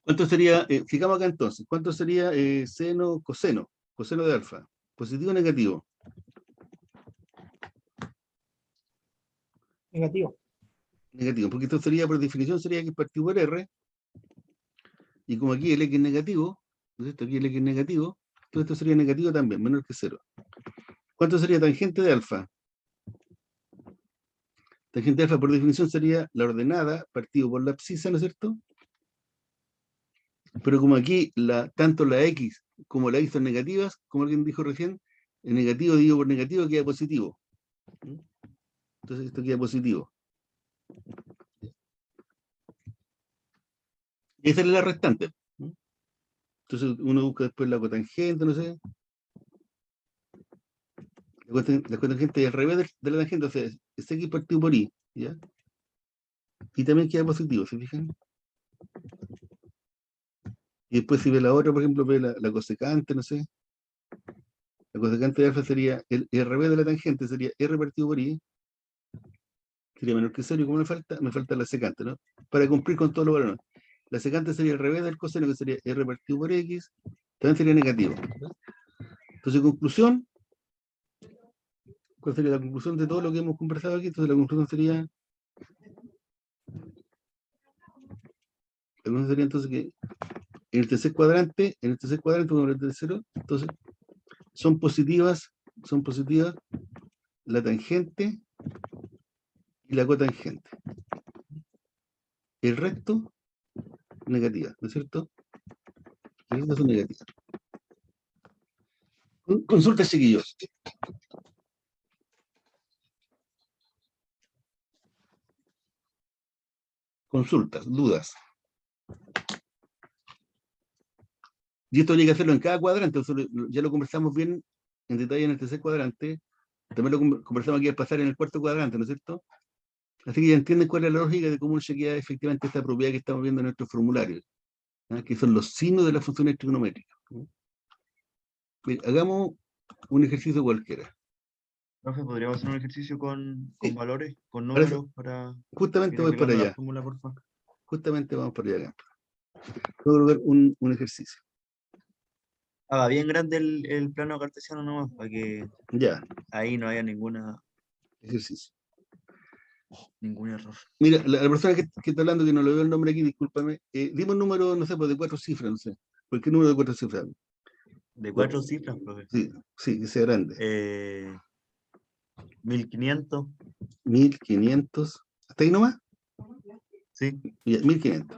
[SPEAKER 1] ¿Cuánto sería, fijamos acá entonces, cuánto sería seno, coseno de alfa? ¿Positivo o negativo?
[SPEAKER 3] Negativo.
[SPEAKER 1] Negativo, porque esto sería, por definición, sería x partido por r, y como aquí el x es negativo, ¿no es cierto? Aquí el x es negativo, entonces esto sería negativo también, menor que 0. ¿Cuánto sería tangente de alfa? Tangente de alfa, por definición, sería la ordenada partido por la abscisa, ¿no es cierto? Pero como aquí tanto la x como la y son negativas, como alguien dijo recién, el negativo dividido por negativo queda positivo. Entonces esto queda positivo. Y esa es la restante. Entonces uno busca después la cotangente, no sé. La cotangente es al revés de la tangente, o sea, es x partido por y, ¿ya? Y también queda positivo, ¿se fijan? Y después si ve la otra, por ejemplo, ve la cosecante, no sé. La cosecante de alfa sería el revés de la tangente, sería r partido por y, sería menor que 0, y como me falta la secante, ¿no? Para cumplir con todos los valores. La secante sería el revés del coseno, que sería r partido por x, también sería negativo, ¿no? Entonces, conclusión, ¿cuál sería la conclusión de todo lo que hemos conversado aquí? Entonces, la conclusión sería entonces que en el tercer cuadrante, como en el tercero, entonces, son positivas la tangente y la cotangente. El resto, negativa, ¿no es cierto? El resto son negativas. Consulta, chiquillos. Consultas, dudas. Y esto hay que hacerlo en cada cuadrante, entonces ya lo conversamos bien en detalle en el tercer cuadrante, también lo conversamos aquí al pasar en el cuarto cuadrante, ¿no es cierto? Así que ya entienden cuál es la lógica de cómo chequea efectivamente esta propiedad que estamos viendo en nuestro formulario, ¿no? Que son los signos de las funciones trigonométricas, ¿no? Bien, hagamos un ejercicio cualquiera.
[SPEAKER 2] Profe, ¿podríamos hacer un ejercicio con
[SPEAKER 1] Sí.
[SPEAKER 2] valores, con
[SPEAKER 1] Parece-
[SPEAKER 2] números para
[SPEAKER 1] Justamente
[SPEAKER 2] ir
[SPEAKER 1] voy para
[SPEAKER 2] aplicando la
[SPEAKER 1] allá,
[SPEAKER 2] fórmula, por favor?
[SPEAKER 1] justamente vamos para allá. Voy a colocar un ejercicio.
[SPEAKER 2] Haga bien grande el plano cartesiano nomás, para que
[SPEAKER 1] Ya,
[SPEAKER 2] ahí no haya ningún
[SPEAKER 1] ejercicio.
[SPEAKER 2] error.
[SPEAKER 1] Mira, la persona que está hablando, que no le veo el nombre aquí, discúlpame, dime un número, no sé, pues de 4 cifras, no sé. Cualquier número de 4 cifras.
[SPEAKER 2] De 4 cifras, profe.
[SPEAKER 1] Sí, sí, que sea grande.
[SPEAKER 2] 1500,
[SPEAKER 1] 1500. ¿Hasta ahí nomás?
[SPEAKER 2] sí.
[SPEAKER 1] Ya, 1500.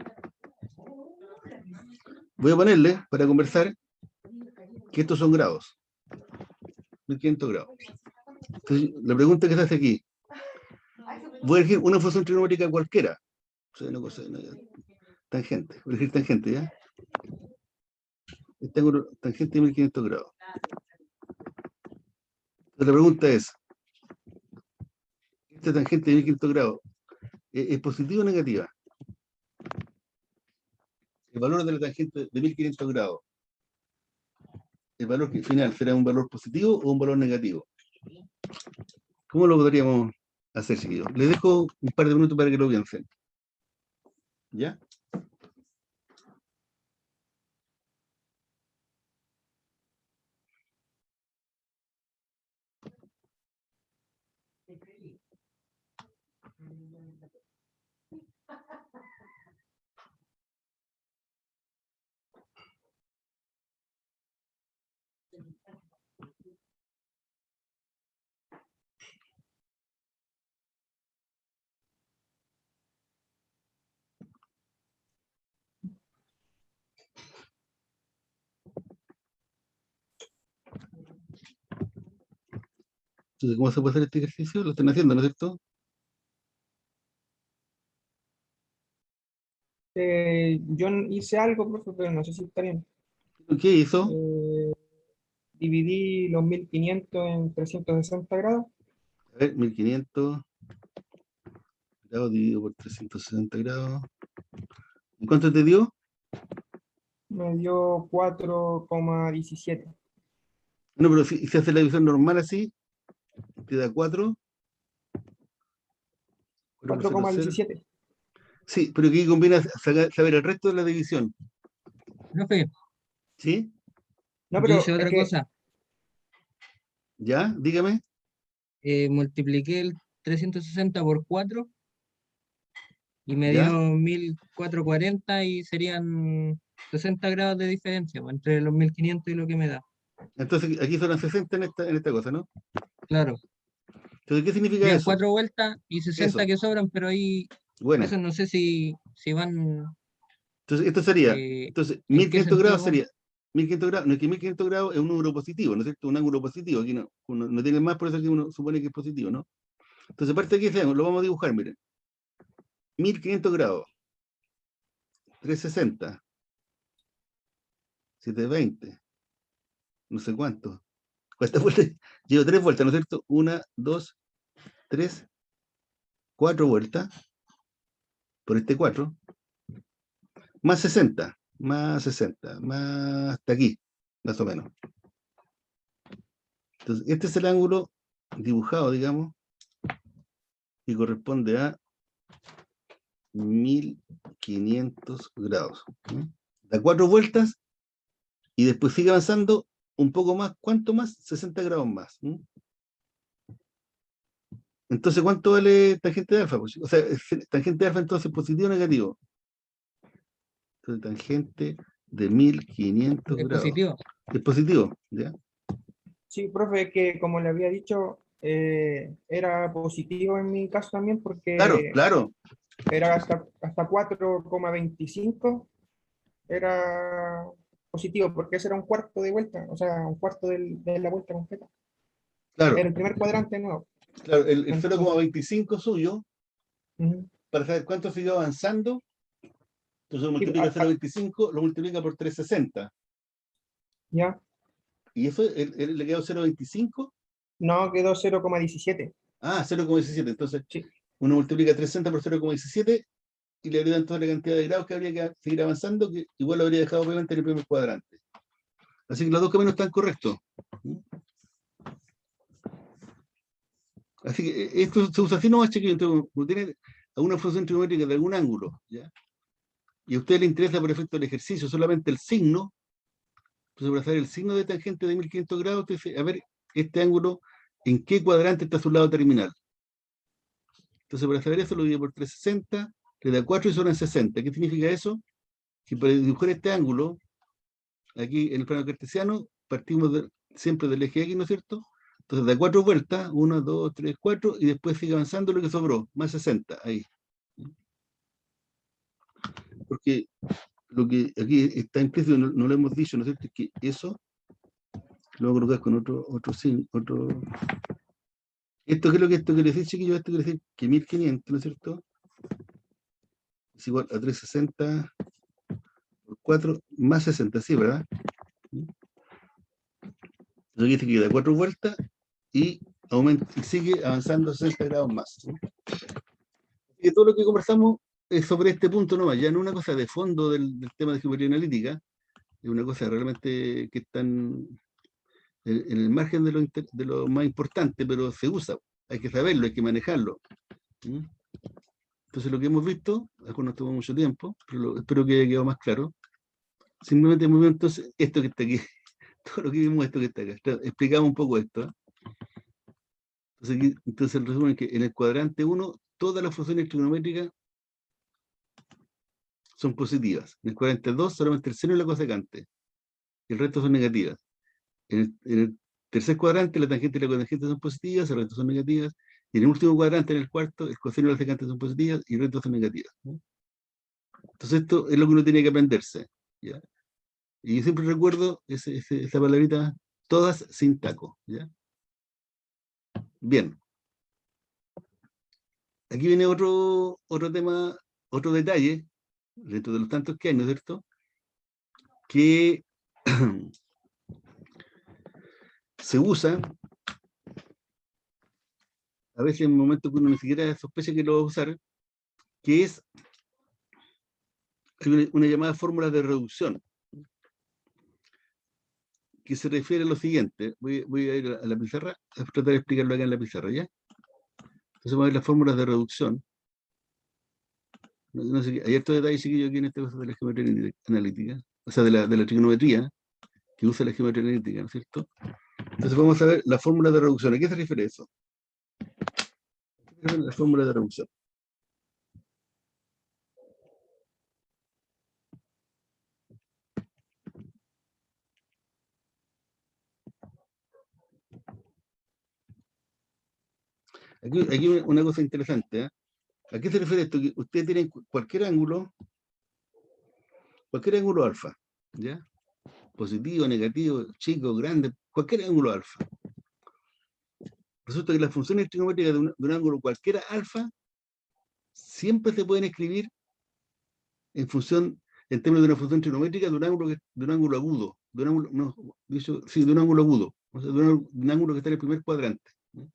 [SPEAKER 1] Voy a ponerle, para conversar, que estos son grados. 1500 grados. Entonces, la pregunta que se hace aquí, voy a elegir una función trigonométrica cualquiera. Seno, coseno, tangente. Voy a elegir tangente, ¿ya? Tengo tangente de 1500 grados. Entonces, la pregunta es, ¿esta tangente de 1500 grados es positiva o negativa? El valor de la tangente de 1500 grados, el valor final, ¿será un valor positivo o un valor negativo? ¿Cómo lo podríamos hacer, chiquillos? Les dejo un par de minutos para que lo piensen. ¿Ya? Entonces, ¿cómo se puede hacer este ejercicio? Lo están haciendo, ¿no es cierto?
[SPEAKER 3] Yo hice algo, profe, pero no sé si está bien.
[SPEAKER 1] ¿Qué hizo?
[SPEAKER 3] Dividí los 1500 en 360 grados.
[SPEAKER 1] A ver, 1500 grados dividido por 360 grados. ¿Y cuánto te dio?
[SPEAKER 3] Me dio 4,17.
[SPEAKER 1] No, pero si se hace la división normal así, te da 4. 4,0.
[SPEAKER 3] 4,17.
[SPEAKER 1] Sí, pero aquí conviene saber el resto de la división.
[SPEAKER 6] Profe,
[SPEAKER 1] ¿Sí?
[SPEAKER 3] No,
[SPEAKER 6] yo
[SPEAKER 3] pero
[SPEAKER 6] hice
[SPEAKER 3] es
[SPEAKER 6] otra
[SPEAKER 3] que,
[SPEAKER 6] cosa.
[SPEAKER 1] ¿Ya? Dígame.
[SPEAKER 6] Multipliqué el 360 por 4 y me
[SPEAKER 1] ¿Ya?
[SPEAKER 6] dio 1440 y serían 60 grados de diferencia pues, entre los 1500 y lo que me da.
[SPEAKER 1] Entonces aquí son las 60 en esta cosa, ¿no?
[SPEAKER 6] Claro.
[SPEAKER 1] Entonces, ¿qué significa
[SPEAKER 6] Serían
[SPEAKER 1] eso?
[SPEAKER 6] 4 vueltas y 60
[SPEAKER 1] Eso.
[SPEAKER 6] que sobran, pero ahí
[SPEAKER 1] Buena.
[SPEAKER 6] eso no sé si van
[SPEAKER 1] Entonces, esto sería, entonces,
[SPEAKER 6] en qué
[SPEAKER 1] 1500 grados
[SPEAKER 6] sentido van.
[SPEAKER 1] sería, 1500 grados, no es que 1500 grados es un número positivo, ¿no es cierto? Un ángulo positivo, aquí no, uno no tiene más, por eso aquí uno supone que es positivo, ¿no? Entonces, aparte de que lo vamos a dibujar, miren. 1500 grados, 360, 720, no sé cuánto. ¿Cuántas vueltas? Llevo 3 vueltas, ¿no es cierto? 1, 2, 3, 4 vueltas, por este 4, más 60, más 60, más hasta aquí, más o menos. Entonces, este es el ángulo dibujado, digamos, y corresponde a 1500 grados. ¿No? Da 4 vueltas y después sigue avanzando un poco más. ¿Cuánto más? 60 grados más. ¿No? Entonces, ¿cuánto vale tangente de alfa? Pues, o sea, tangente de alfa entonces positivo o negativo. Entonces, tangente de 1500
[SPEAKER 6] Es
[SPEAKER 1] grados.
[SPEAKER 6] positivo.
[SPEAKER 1] Es positivo, ¿ya?
[SPEAKER 3] sí, profe, que como le había dicho, era positivo en mi caso también
[SPEAKER 1] Claro,
[SPEAKER 3] porque
[SPEAKER 1] claro.
[SPEAKER 3] era hasta 4,25 era positivo, porque ese era un cuarto de vuelta, o sea, un cuarto de la vuelta completa.
[SPEAKER 1] Claro,
[SPEAKER 3] Era el primer cuadrante nuevo.
[SPEAKER 1] claro, el
[SPEAKER 3] Entonces,
[SPEAKER 1] 0,25 suyo,
[SPEAKER 3] ujú.
[SPEAKER 1] para saber cuánto siguió avanzando, entonces
[SPEAKER 3] Sí,
[SPEAKER 1] multiplica 0,25, lo multiplica por 360.
[SPEAKER 3] ya,
[SPEAKER 1] Y eso le quedó 0,25.
[SPEAKER 3] no, quedó 0,17.
[SPEAKER 1] Ah, 0,17. Entonces,
[SPEAKER 3] Sí,
[SPEAKER 1] uno multiplica 360 por 0,17 y le agregan toda la cantidad de grados que habría que seguir avanzando, que igual lo habría dejado obviamente en el primer cuadrante. Así que los dos caminos están correctos. Así que esto se usa así nomás, chiquillos. Entonces, uno tiene alguna función trigonométrica de algún ángulo, ¿ya? Y a usted le interesa por efecto del ejercicio solamente el signo. Entonces, para saber el signo de tangente de 1500 grados, usted dice, a ver, este ángulo, ¿en qué cuadrante está su lado terminal? Entonces, para saber eso, lo divide por 360, le da 4 y sobran 60. ¿Qué significa eso? Que para dibujar este ángulo, aquí en el plano cartesiano, partimos siempre del eje X, ¿no es cierto? Entonces da 4 vueltas, 1, 2, 3, 4, y después sigue avanzando lo que sobró, más 60, ahí. Porque lo que aquí está implícito, no lo hemos dicho, ¿no es cierto? Es que eso lo voy a colocar con otro signo, otro... ¿Esto qué es lo que esto quiere decir, chiquillos? Esto quiere decir que 1500, ¿no es cierto? Es igual a 360 por 4 más 60, sí, ¿verdad? Eso dice que da 4 vueltas y sigue avanzando 60 grados más. ¿Sí? Y todo lo que conversamos es sobre este punto nomás, ya no una cosa de fondo del tema de geometría analítica, es una cosa realmente que está en el margen de lo más importante, pero se usa, hay que saberlo, hay que manejarlo. ¿Sí? Entonces lo que hemos visto, después nos tomó mucho tiempo, pero espero que haya quedado más claro. Simplemente hemos visto entonces esto que está aquí, todo lo que vimos, esto que está acá. Explicamos un poco esto. Entonces el resumen es que en el cuadrante 1, todas las funciones trigonométricas son positivas. En el cuadrante 2, solamente el seno y la cosecante. El resto son negativas. En el tercer cuadrante, la tangente y la cotangente son positivas, el resto son negativas. Y en el último cuadrante, en el cuarto, el coseno y la secante son positivas y el resto son negativas. Entonces esto es lo que uno tiene que aprenderse. ¿Ya? Y yo siempre recuerdo esa palabrita, todas sin taco. ¿Ya? Bien. Aquí viene otro tema, otro detalle, dentro de los tantos que hay, ¿no es cierto? Que se usa a veces en momentos que uno ni siquiera sospecha que lo va a usar, que es una llamada fórmula de reducción, que se refiere a lo siguiente. Voy a ir a la pizarra, a tratar de explicarlo acá en la pizarra, ¿ya? Entonces vamos a ver las fórmulas de reducción. No sé, hay estos detalles que yo aquí en este caso de la geometría analítica, o sea, de la trigonometría, que usa la geometría analítica, ¿no es cierto? Entonces vamos a ver la fórmula de reducción. ¿A qué se refiere eso? La fórmula de reducción. Aquí una cosa interesante, ¿eh? ¿A qué se refiere esto? Que ustedes tienen cualquier ángulo alfa, ¿ya? Positivo, negativo, chico, grande, cualquier ángulo alfa. Resulta que las funciones trigonométricas de un ángulo cualquiera alfa siempre se pueden escribir en términos de una función trigonométrica de un ángulo agudo, de un ángulo, no, dicho, sí, de un ángulo agudo, o sea, de un ángulo que está en el primer cuadrante, ¿no?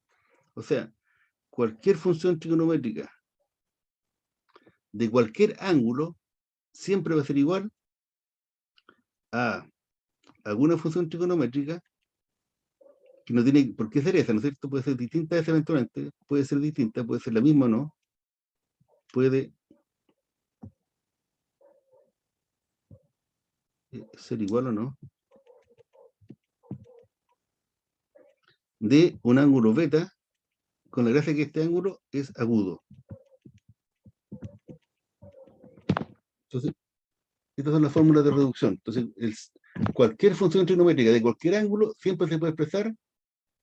[SPEAKER 1] O sea, cualquier función trigonométrica de cualquier ángulo siempre va a ser igual a alguna función trigonométrica que no tiene por qué ser esa, ¿no es cierto? Puede ser distinta a esa eventualmente, puede ser distinta, puede ser la misma o no, puede ser igual o no, de un ángulo beta, con la gracia que este ángulo es agudo. Entonces, estas son las fórmulas de reducción. Entonces, cualquier función trigonométrica de cualquier ángulo siempre se puede expresar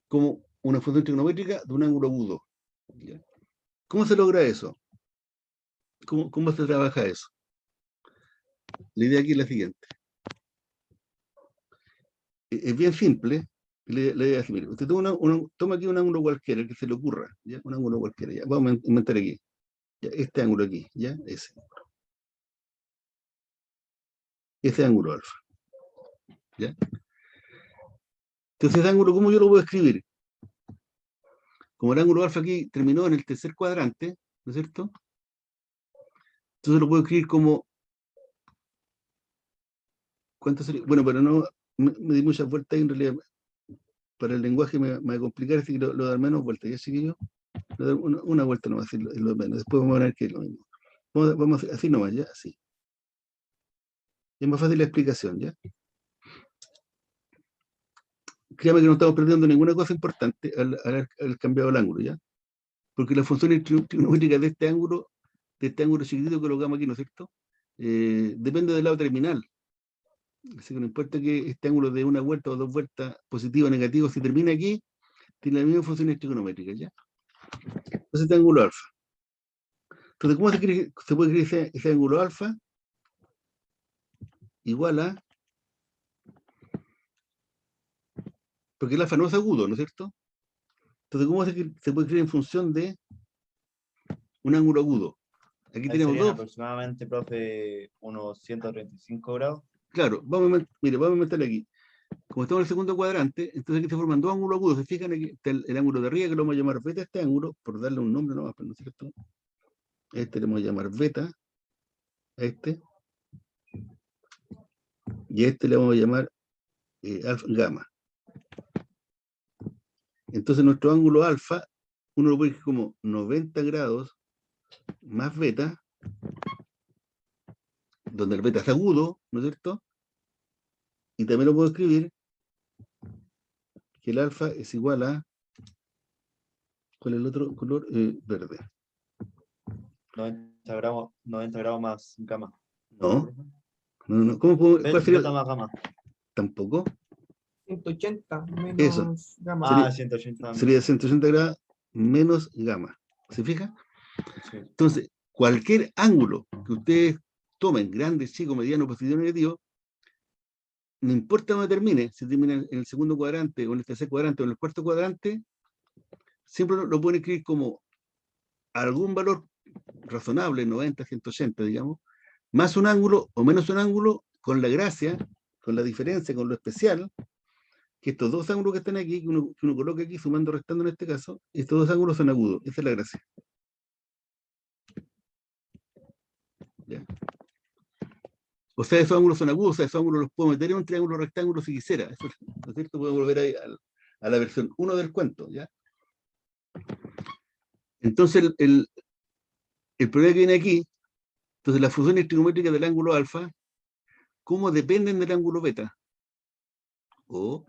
[SPEAKER 1] como una función trigonométrica de un ángulo agudo. ¿Ya? ¿Cómo se logra eso? ¿Cómo se trabaja eso? La idea aquí es la siguiente. Es bien simple. La idea es, mire, usted toma aquí un ángulo cualquiera, el que se le ocurra, ¿ya? Un ángulo cualquiera, ¿ya? Vamos a inventar aquí, ¿ya? Este ángulo aquí, ¿ya? Ese ángulo alfa, ¿ya? Entonces, ese ángulo, ¿cómo yo lo puedo escribir? Como el ángulo alfa aquí terminó en el tercer cuadrante, ¿no es cierto? Entonces lo puedo escribir como... ¿Cuánto sería? Bueno, pero no me di muchas vueltas y en realidad para el lenguaje me va a complicar, así que lo dar menos vueltas. Ya sé que yo, una vuelta nomás, es lo menos. Después vamos a ver que es lo mismo. Vamos así nomás, ya, así. Es más fácil la explicación, ¿ya? Créame que no estamos perdiendo ninguna cosa importante al haber cambiado el ángulo, ¿ya? Porque las funciones trigonométricas de este ángulo chiquitito que colocamos aquí, ¿no es cierto? Depende del lado terminal. Así que no importa que este ángulo de una vuelta o dos vueltas, positivo o negativo, si termina aquí, tiene las mismas funciones trigonométricas, ¿ya? Entonces este ángulo alfa. Entonces, ¿cómo se puede escribir ese ángulo alfa? Igual a... Porque el alfa no es agudo, ¿no es cierto? Entonces, ¿cómo se puede escribir en función de un ángulo agudo? Aquí tenemos
[SPEAKER 2] Serían
[SPEAKER 1] dos.
[SPEAKER 2] aproximadamente, profe, unos 135 grados.
[SPEAKER 1] Claro, vamos a meterle aquí. Como estamos en el segundo cuadrante, entonces aquí se forman dos ángulos agudos. Se fijan, aquí está el ángulo de arriba, que lo vamos a llamar beta, este ángulo, por darle un nombre nomás, ¿no es cierto? Este le vamos a llamar beta, a este. Y a este le vamos a llamar alfa, gamma. Entonces nuestro ángulo alfa, uno lo puede decir como 90 grados más beta, donde el beta es agudo, ¿no es cierto? Y también lo puedo escribir que el alfa es igual a, ¿cuál es el otro color? Verde.
[SPEAKER 2] 90 grados más gamma.
[SPEAKER 1] No, no. ¿Cómo puedo, cuál sería?
[SPEAKER 2] Beta más gamma.
[SPEAKER 1] Tampoco.
[SPEAKER 3] 180
[SPEAKER 1] Eso.
[SPEAKER 3] menos gamma.
[SPEAKER 2] Ah, 180
[SPEAKER 1] Sería 180 grados menos gamma. ¿Se fija?
[SPEAKER 2] Sí.
[SPEAKER 1] Entonces, cualquier ángulo que ustedes tomen, grande, chico, mediano, positivo, negativo, no importa dónde termine, si termina en el segundo cuadrante, o en el tercer cuadrante, o en el cuarto cuadrante, siempre lo pueden escribir como algún valor razonable, 90, 180, digamos, más un ángulo o menos un ángulo, con la gracia, con la diferencia, con lo especial, que estos dos ángulos que están aquí, que uno coloca aquí, sumando, restando en este caso, estos dos ángulos son agudos. Esa es la gracia. ¿Ya? O sea, esos ángulos son agudos, o sea, esos ángulos los puedo meter en un triángulo rectángulo si quisiera. Eso, ¿no es cierto? Puedo volver ahí a la versión 1 del cuento, ¿ya? Entonces, el problema que viene aquí, entonces las funciones trigonométricas del ángulo alfa, ¿cómo dependen del ángulo beta? O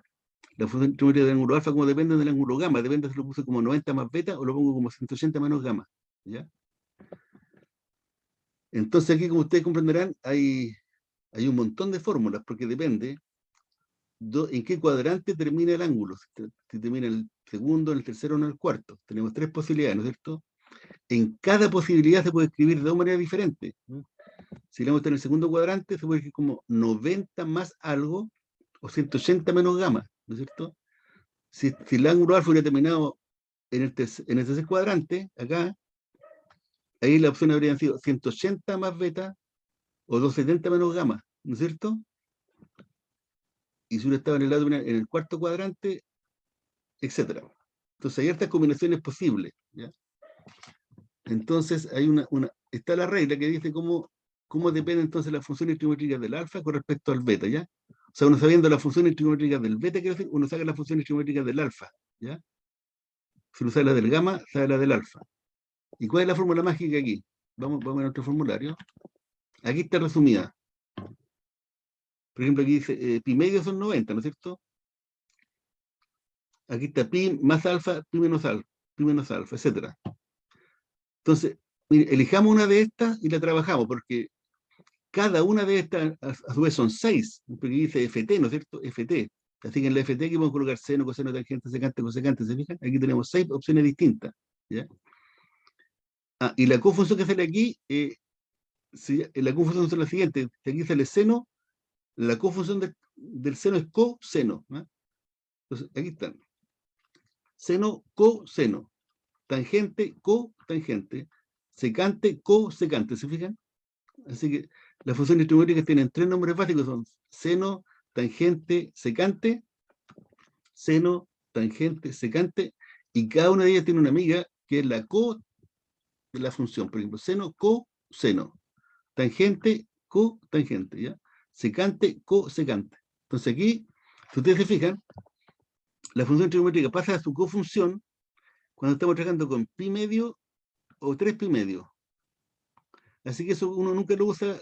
[SPEAKER 1] las funciones trigonométricas del ángulo alfa, ¿cómo dependen del ángulo gamma? Depende si lo puse como 90 más beta o lo pongo como 180 menos gamma, ¿ya? Entonces aquí, como ustedes comprenderán, hay un montón de fórmulas, porque depende en qué cuadrante termina el ángulo, si termina en el segundo, en el tercero o en el cuarto. Tenemos tres posibilidades, ¿no es cierto? En cada posibilidad se puede escribir de dos maneras diferentes. Si le vamos en el segundo cuadrante, se puede escribir como 90 más algo, o 180 menos gamma, ¿no es cierto? Si el ángulo alfa hubiera terminado en el tercer cuadrante, acá, ahí la opción habrían sido 180 más beta, o 270 menos gamma, ¿no es cierto? Y si uno estaba en el lado en el cuarto cuadrante, etcétera. Entonces hay estas combinaciones posibles, ¿ya? Entonces hay está la regla que dice cómo dependen entonces las funciones trigonométricas del alfa con respecto al beta, ¿ya? O sea, uno sabiendo las funciones trigonométricas del beta, quiere decir, uno saca las funciones trigonométricas del alfa, ¿ya? Si uno sabe la del gamma, sabe la del alfa. ¿Y cuál es la fórmula mágica aquí? Vamos a nuestro formulario. Aquí está resumida. Por ejemplo, aquí dice pi medio son 90, ¿no es cierto? Aquí está pi más alfa, pi menos alfa, etcétera. Entonces, mire, elijamos una de estas y la trabajamos, porque cada una de estas, a su vez, son 6, porque dice FT, ¿no es cierto? FT. Así que en la FT aquí vamos a colocar seno, coseno, tangente, secante, cosecante, ¿se fijan? Aquí tenemos 6 opciones distintas, ¿ya? Y la confusión que sale aquí, la confusión es la siguiente, si aquí sale seno, la confusión del seno es coseno, ¿no? Entonces, aquí están. Seno, coseno. Tangente, cotangente. Secante, cosecante, ¿se fijan? Así que las funciones trigonométricas tienen tres nombres básicos, son seno, tangente, secante, seno, tangente, secante, y cada una de ellas tiene una amiga que es la co de la función. Por ejemplo, seno, coseno, tangente, cotangente, ¿ya? Secante, cosecante. Entonces aquí, si ustedes se fijan, la función trigonométrica pasa a su cofunción cuando estamos trabajando con pi medio o 3 pi medio. Así que eso uno nunca lo usa,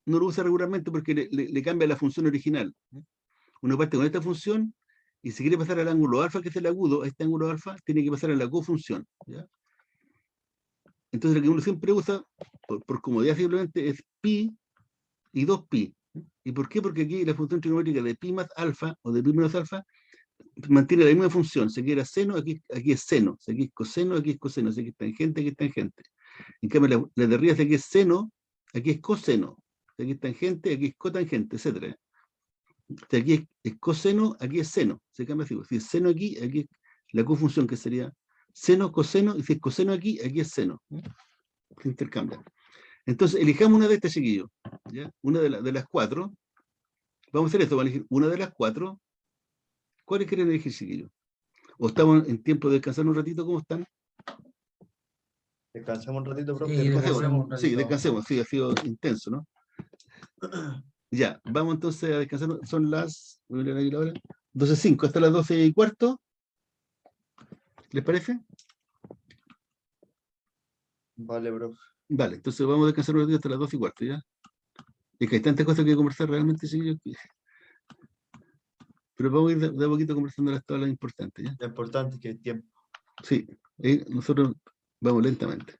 [SPEAKER 1] no lo usa regularmente porque le cambia la función original. Uno parte con esta función y si quiere pasar al ángulo alfa, que es el agudo, a este ángulo alfa, tiene que pasar a la cofunción, ¿ya? Entonces lo que uno siempre usa, por comodidad simplemente, es pi y 2pi. ¿Y por qué? Porque aquí la función trigonométrica de pi más alfa o de pi menos alfa mantiene la misma función. Si aquí era seno, aquí es seno. Si aquí es coseno, aquí es coseno. Si aquí es tangente, aquí es tangente. En cambio, la de arriba, si aquí es seno, aquí es coseno. Si aquí es tangente, aquí es cotangente, etc. Si aquí es coseno, aquí es seno. Se cambia así. Si es seno aquí es la cofunción que sería seno, coseno, y si es coseno aquí es seno. Se intercambian. Entonces, elijamos una de estas, chiquillos, ¿ya? Una de las cuatro. Vamos a hacer esto, vamos a elegir una de las cuatro. ¿Cuáles quieren elegir, chiquillos? ¿O estamos en tiempo de descansar un ratito? ¿Cómo están?
[SPEAKER 2] Descansemos un ratito, profe.
[SPEAKER 6] Sí,
[SPEAKER 1] Descansemos.
[SPEAKER 6] descansemos.
[SPEAKER 1] Sí, descansemos. Sí, ha sido intenso, ¿no? Ya, vamos entonces a descansar. Son las, voy a mirar aquí la hora, 12:05, hasta las 12:15. ¿Les parece?
[SPEAKER 2] Vale, profe.
[SPEAKER 1] Vale, entonces vamos a descansar un ratito hasta las 12:15, ¿ya? Es que hay tantas cosas que conversar realmente, sí, pero vamos a ir de a poquito conversando todas las importantes, ¿ya?
[SPEAKER 2] Lo importante es que el tiempo.
[SPEAKER 1] Sí, nosotros vamos lentamente.